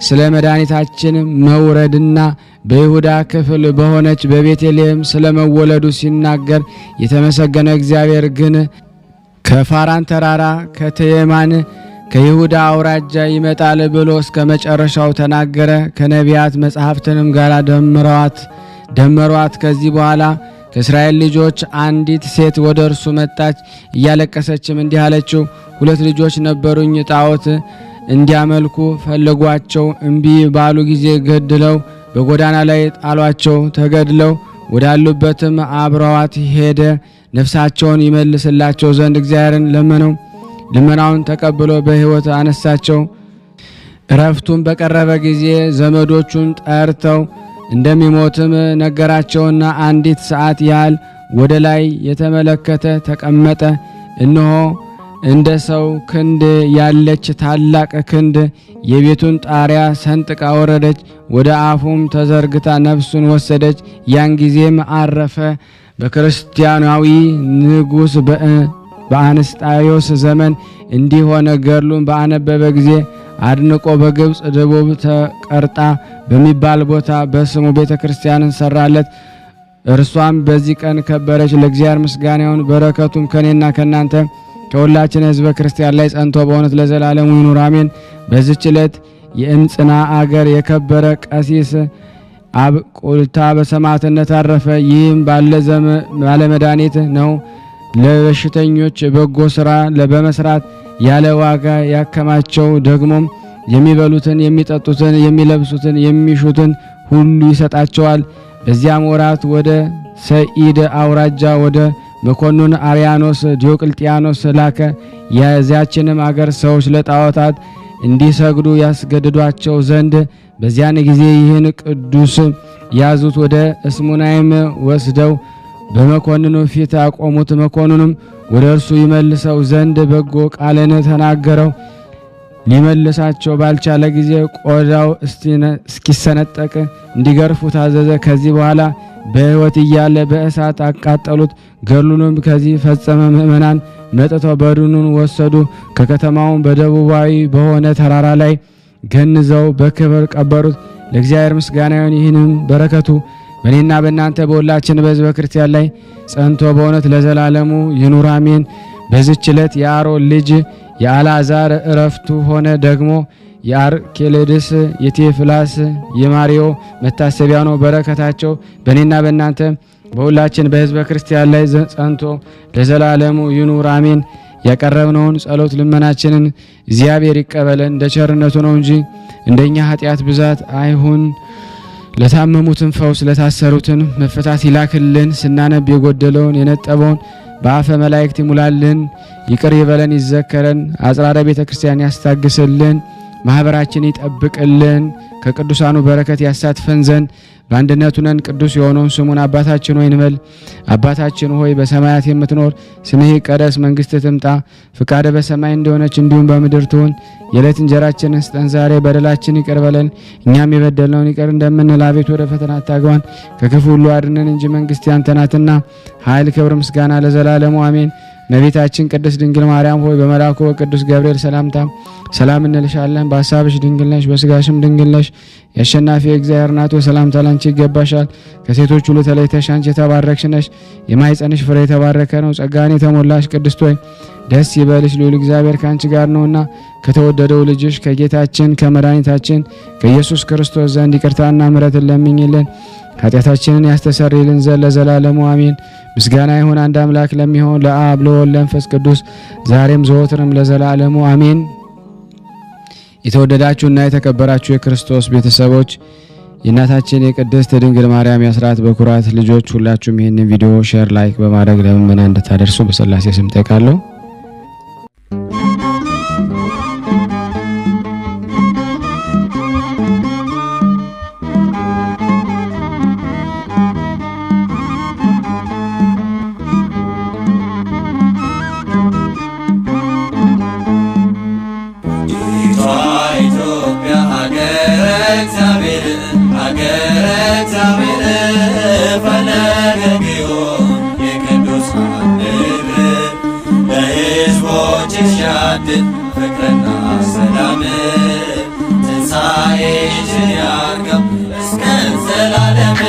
ስለ መድኃኒታችን መውረድና በይሁዳ ክፍል በሆነች በቤተልሔም ስለመወለዱ ሲናገር የተመሰገነ እግዚአብሔር ግን ከፋራን ተራራ ከቴማን ከይሁዳ አውራጃ ይመጣል ብሎ እስከ መጨረሻው ተናገረ። ከነቢያት መጻሕፍትንም ጋር ደመሯት። ከዚህ በኋላ ከእስራኤል ልጆች አንዲት ሴት ወደ እርሱ መጣች። እያለቀሰችም እንዲህ አለችው፣ 2 ልጆች ነበሩኝ፣ ጣዖት እንዲያመልኩ ፈለጓቸው። እምቢ ባሉ ጊዜ ገድለው በጎዳና ላይ ጣሏቸው። ተገድለው ወዳሉበትም አብረዋት ሄደ። ነፍሳቸውን ይመልስላቸው ዘንድ እግዚአብሔርን ለመነው። ልመናውን ተቀብሎ በሕይወት አነሳቸው። እረፍቱም በቀረበ ጊዜ ዘመዶቹን ጠርተው እንደሚሞትም ነገራቸውና አንዲት ሰዓት ያህል ወደ ላይ የተመለከተ ተቀመጠ። እነሆ እንደ ሰው ክንድ ያለች ታላቅ ክንድ የቤቱን ጣሪያ ሰንጥቃ ወረደች፣ ወደ አፉም ተዘርግታ ነፍሱን ወሰደች። ያን ጊዜም አረፈ። በክርስቲያናዊ ንጉሥ በአንስጣዮስ ዘመን እንዲሆነ ገድሉን በአነበበ ጊዜ አድንቆ በግብፅ ደቡብ ተቀርጣ በሚባል ቦታ በስሙ ቤተ ክርስቲያንን ሰራለት። እርሷም በዚህ ቀን ከበረች። ለእግዚአብሔር ምስጋና ይሁን፣ በረከቱም ከኔና ከናንተ ከሁላችን ሕዝበ ክርስቲያን ላይ ጸንቶ በእውነት ለዘላለሙ ይኑር አሜን። በዚች ዕለት የእንጽና አገር የከበረ ቀሲስ አብቁልታ በሰማዕትነት አረፈ። ይህም ባለ መድኃኒት ነው። ለበሽተኞች በጎ ሥራ በመስራት ያለ ዋጋ ያከማቸው፣ ደግሞም የሚበሉትን፣ የሚጠጡትን፣ የሚለብሱትን፣ የሚሹትን ሁሉ ይሰጣቸዋል። በዚያም ወራት ወደ ሰኢድ አውራጃ ወደ መኮንን አርያኖስ ዲዮቅልጥያኖስ ላከ። የዚያችንም አገር ሰዎች ለጣዖታት እንዲሰግዱ ያስገድዷቸው ዘንድ በዚያን ጊዜ ይህን ቅዱስ ያዙት። ወደ እስሙናይም ወስደው በመኮንኑ ፊት አቆሙት። መኮንኑም ወደ እርሱ ይመልሰው ዘንድ በጎ ቃልን ተናገረው። ሊመልሳቸው ባልቻለ ጊዜ ቆዳው እስኪሰነጠቅ እንዲገርፉ ታዘዘ። ከዚህ በኋላ በሕይወት እያለ በእሳት አቃጠሉት። ገድሉንም ከዚህ ፈጸመ። ምእመናን መጥተው በድኑን ወሰዱ። ከከተማውም በደቡባዊ በሆነ ተራራ ላይ ገንዘው በክብር ቀበሩት። ለእግዚአብሔር ምስጋና ይሁን። ይህንም በረከቱ በእኔና በእናንተ በሁላችን በሕዝበ ክርስቲያን ላይ ጸንቶ በእውነት ለዘላለሙ ይኑር አሜን። በዚች ዕለት የአሮን ልጅ የአልዓዛር እረፍቱ ሆነ። ደግሞ የአርኬልድስ፣ የቴፍላስ፣ የማሪዮ መታሰቢያ ነው። በረከታቸው በእኔና በእናንተ በሁላችን በሕዝበ ክርስቲያን ላይ ጸንቶ ለዘላለሙ ይኑር አሜን። ያቀረብነውን ጸሎት ልመናችንን እግዚአብሔር ይቀበለን፣ እንደ ቸርነቱ ነው እንጂ እንደኛ ኃጢአት ብዛት አይሁን። ለታመሙትን ፈውስ፣ ለታሰሩትን መፈታት ይላክልን። ስናነብ የጎደለውን የነጠበውን በአፈ መላእክት ይሙላልን። ይቅር ይበለን፣ ይዘከረን። አጽራረ ቤተ ክርስቲያን ያስታግስልን። ማህበራችን ይጠብቅልን። ከቅዱሳኑ በረከት ያሳትፈን ዘንድ በአንድነቱ ነን። ቅዱስ የሆነውን ስሙን አባታችን ሆይ እንበል። አባታችን ሆይ በሰማያት የምትኖር ስምህ ይቀደስ፣ መንግስትህ ትምጣ፣ ፍቃድህ በሰማይ እንደሆነች እንዲሁም በምድር ትሁን። የዕለት እንጀራችንን ስጠን ዛሬ፣ በደላችን ይቅር በለን እኛም የበደልነውን ይቅር እንደምንል፣ አቤቱ ወደ ፈተና አታግባን ከክፉ ሁሉ አድነን እንጂ መንግስት ያንተ ናትና፣ ኃይል፣ ክብር፣ ምስጋና ለዘላለሙ አሜን። እመቤታችን ቅድስት ድንግል ማርያም ሆይ በመልአኩ በቅዱስ ገብርኤል ሰላምታ ሰላም እንልሻለን። በሐሳብሽ ድንግል ነሽ፣ በስጋሽም ድንግል ነሽ። የአሸናፊ እግዚአብሔር እናት ሆይ ሰላምታ ላንቺ ይገባሻል። ከሴቶች ሁሉ ተለይተሽ አንቺ የተባረክሽ ነሽ፣ የማኅፀንሽ ፍሬ የተባረከ ነው። ጸጋን የተሞላሽ ቅድስት ሆይ ደስ ይበልሽ፣ ልዑል እግዚአብሔር ከአንቺ ጋር ነውና ከተወደደው ልጅሽ ከጌታችን ከመድኃኒታችን ከኢየሱስ ክርስቶስ ዘንድ ይቅርታና ምሕረትን ለምኝልን ኃጢአታችንን ያስተሰርይልን ዘንድ ለዘላለሙ አሜን። ምስጋና ይሁን አንድ አምላክ ለሚሆን ለአብ ለወልድ ለመንፈስ ቅዱስ ዛሬም ዘወትርም ለዘላለሙ አሜን። የተወደዳችሁና የተከበራችሁ የክርስቶስ ቤተሰቦች የእናታችን የቅድስት ድንግል ማርያም የአስራት በኩራት ልጆች ሁላችሁም ይህንን ቪዲዮ ሼር፣ ላይክ በማድረግ ለምእመናን እንድታደርሱ በሥላሴ ስም ጠይቃለሁ። ፍቅርና ሰላም ትንሣኤሽን ያርገው እስከ ዘላለም።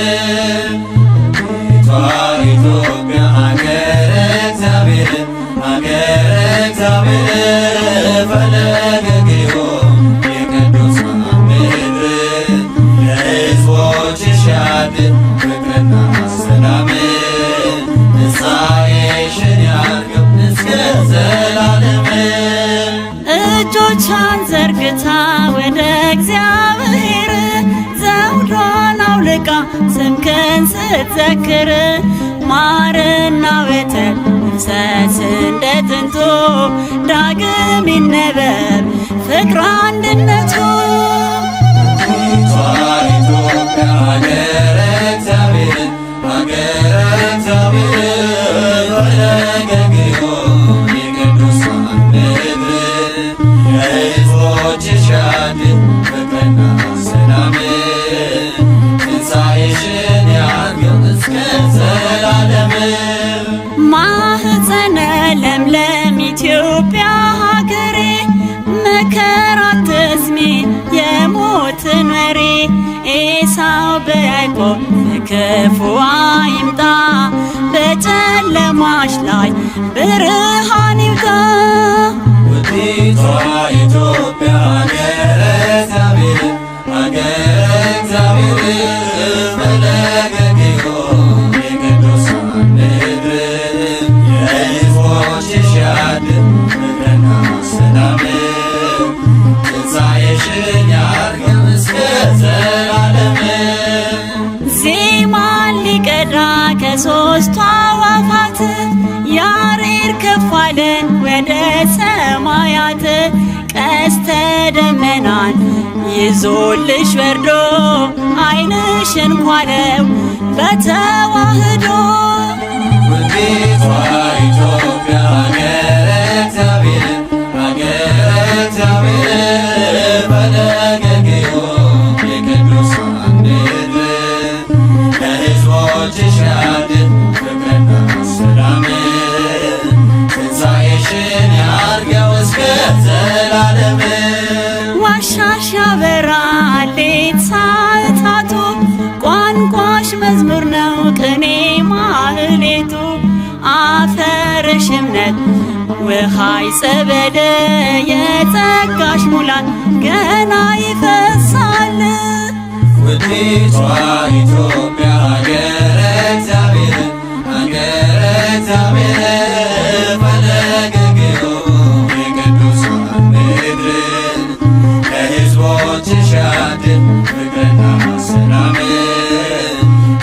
ኢትዮጵያ ሀገረ እግዚአብሔር ሀገረ እግዚአብሔር ፈለገ ግዮን የቅዱሳን ምድር ለሕዝቦችሽ ያድን ፍቅርና ሰላም ትንሣኤሽን ያርገው እስከ ዘላለም። እጆቿን ዘርግታ ወደ እግዚአብሔር ዘውዷን አውልቃ ስምህን ስትዘክር ማርና ወተት ይፍሰስ እንደ ጥንቱ ዳግም ይነበብ ፍቅር አንድነቱ። ኢትዮጵያ ሀገረ እግዚአብሔር ሀገረ እግዚአብሔር ፈለገ ግዮን የቅዱሳን ምድር ለሕዝቦችሽ ያድን ፍቅርና ሰላም ትንሣኤሽን ያርገው እስከ ዘላለም። ማህፀነ ለምለም ኢትዮጵያ ሀገሬ መከራ አትስሚ የሞትን ወሬ ኤሳው በያዕቆብ በክፉ አይምጣ በጨለማሽ ላይ ብርሃን ይውጣ። ውዲቷ ኢትዮጵያ ሀገረ እግዚአብሔር ሀገረ እግዚአብሔር ፈለገ ግዮን የቅዱሳን ምድር የሕዝቦችሽ ያድን ፍቅርና ሰላም ትንሣኤሽን ያርገው እስከ ዘላለም። ዜማን ሊቀዳ ከሦስቱ አዕዋፋት ያሬድ ከፍ አለ ወደ ሰማያት ቀስተ ደመናን ይዞልሽ ወርዶ ዓይንሽን ኳለው በተዋህዶ። ውዲቷ ኢትዮጵያ ሀገረ እግዚአብሔር ሀገረ እግዚአብሔር አፈርሽ እምነት ውሃይ ጸበል የጸጋሽ ሙላት ገና ይፈሳል። ውዲቷ ኢትዮጵያ ሀገረ እግዚአብሔር ሀገረ እግዚአብሔር ፈለገ ግዮን የቅዱሳን ምድር ለሕዝቦችሽ ያድል ፍቅርና ሰላም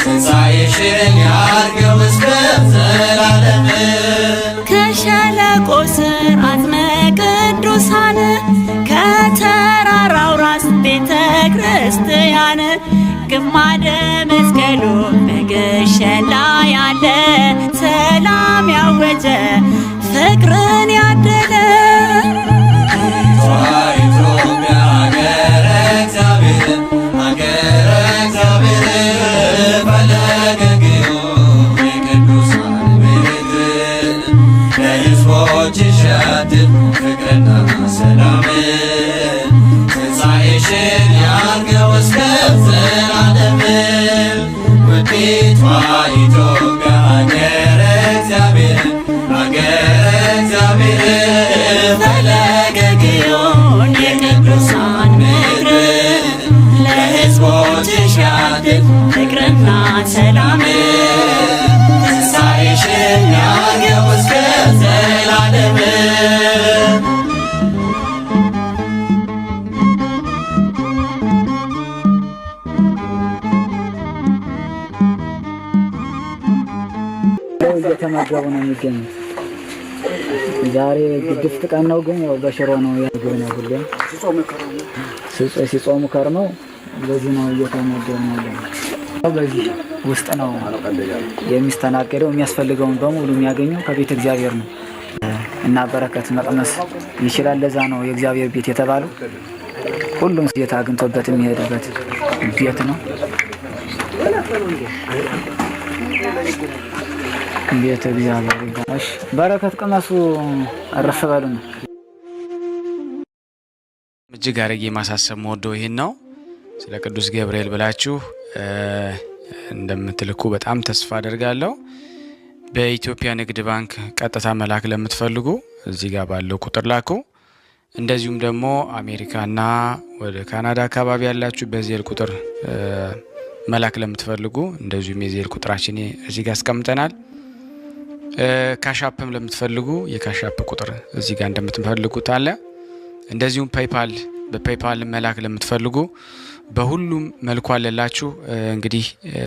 ትንሣኤሽን ያርገው እስከ ዘላለም። ከሸለቆ ስር አጽመ ቅዱሳን ከተራራው ራስ ቤተ ክርስቲያን ግማደ መስቀሉ በግሸን ላይ ያለ ሰላም ያወጀ ፍቅርን ያደለ ኢትዮጵያ ሀገረ እግዚአብሔር ሀገረ እግዚአብሔር ፈለገ ግዮን የቅዱሳን ምድር ለሕዝቦችሽ ያድል ፍቅርና ሰላም ትንሣኤሽን ያርገው እስከ ዘላለም። ውዲቷ ኢትዮጵያ ሀገረ እግዚአብሔር ሀገረ እግዚአብሔር ፈለገ ግዮን የቅዱሳን ምድር ለሕዝቦችሽ ያድል ፍቅርና ሰላም ትንሣኤሽን ያርገው እስከ ዘላለም። እየተመገቡ ነው የሚገኙት። ዛሬ ግድፍት ቀን ነው፣ ግን ያው በሽሮ ነው ምግብ ነው። ሁሌም ሲጾሙ ከርመው በዚህ ነው እየተመገቡ ነው። በዚህ ውስጥ ነው የሚስተናገደው። የሚያስፈልገውን በሙሉ የሚያገኘው ከቤተ እግዚአብሔር ነው እና በረከት መቅመስ ይችላል። ለዛ ነው የእግዚአብሔር ቤት የተባለው። ሁሉም ጌታ አግኝቶበት የሚሄድበት ቤት ነው። ቤተ እግዚአብሔር ይባላል። በረከት ቅመሱ፣ እረፍ በሉ ነው። እጅግ አድርጌ ማሳሰብ መወደው ይህን ነው። ስለ ቅዱስ ገብርኤል ብላችሁ እንደምትልኩ በጣም ተስፋ አደርጋለሁ። በኢትዮጵያ ንግድ ባንክ ቀጥታ መላክ ለምትፈልጉ እዚህ ጋር ባለው ቁጥር ላኩ። እንደዚሁም ደግሞ አሜሪካና ወደ ካናዳ አካባቢ ያላችሁ በዜል ቁጥር መላክ ለምትፈልጉ እንደዚሁም የዜል ቁጥራችን እዚህ ጋር አስቀምጠናል። ካሻፕም ለምትፈልጉ የካሻፕ ቁጥር እዚህ ጋር እንደምትፈልጉት አለ። እንደዚሁም በፔይፓል መላክ ለምትፈልጉ በሁሉም መልኩ አለላችሁ። እንግዲህ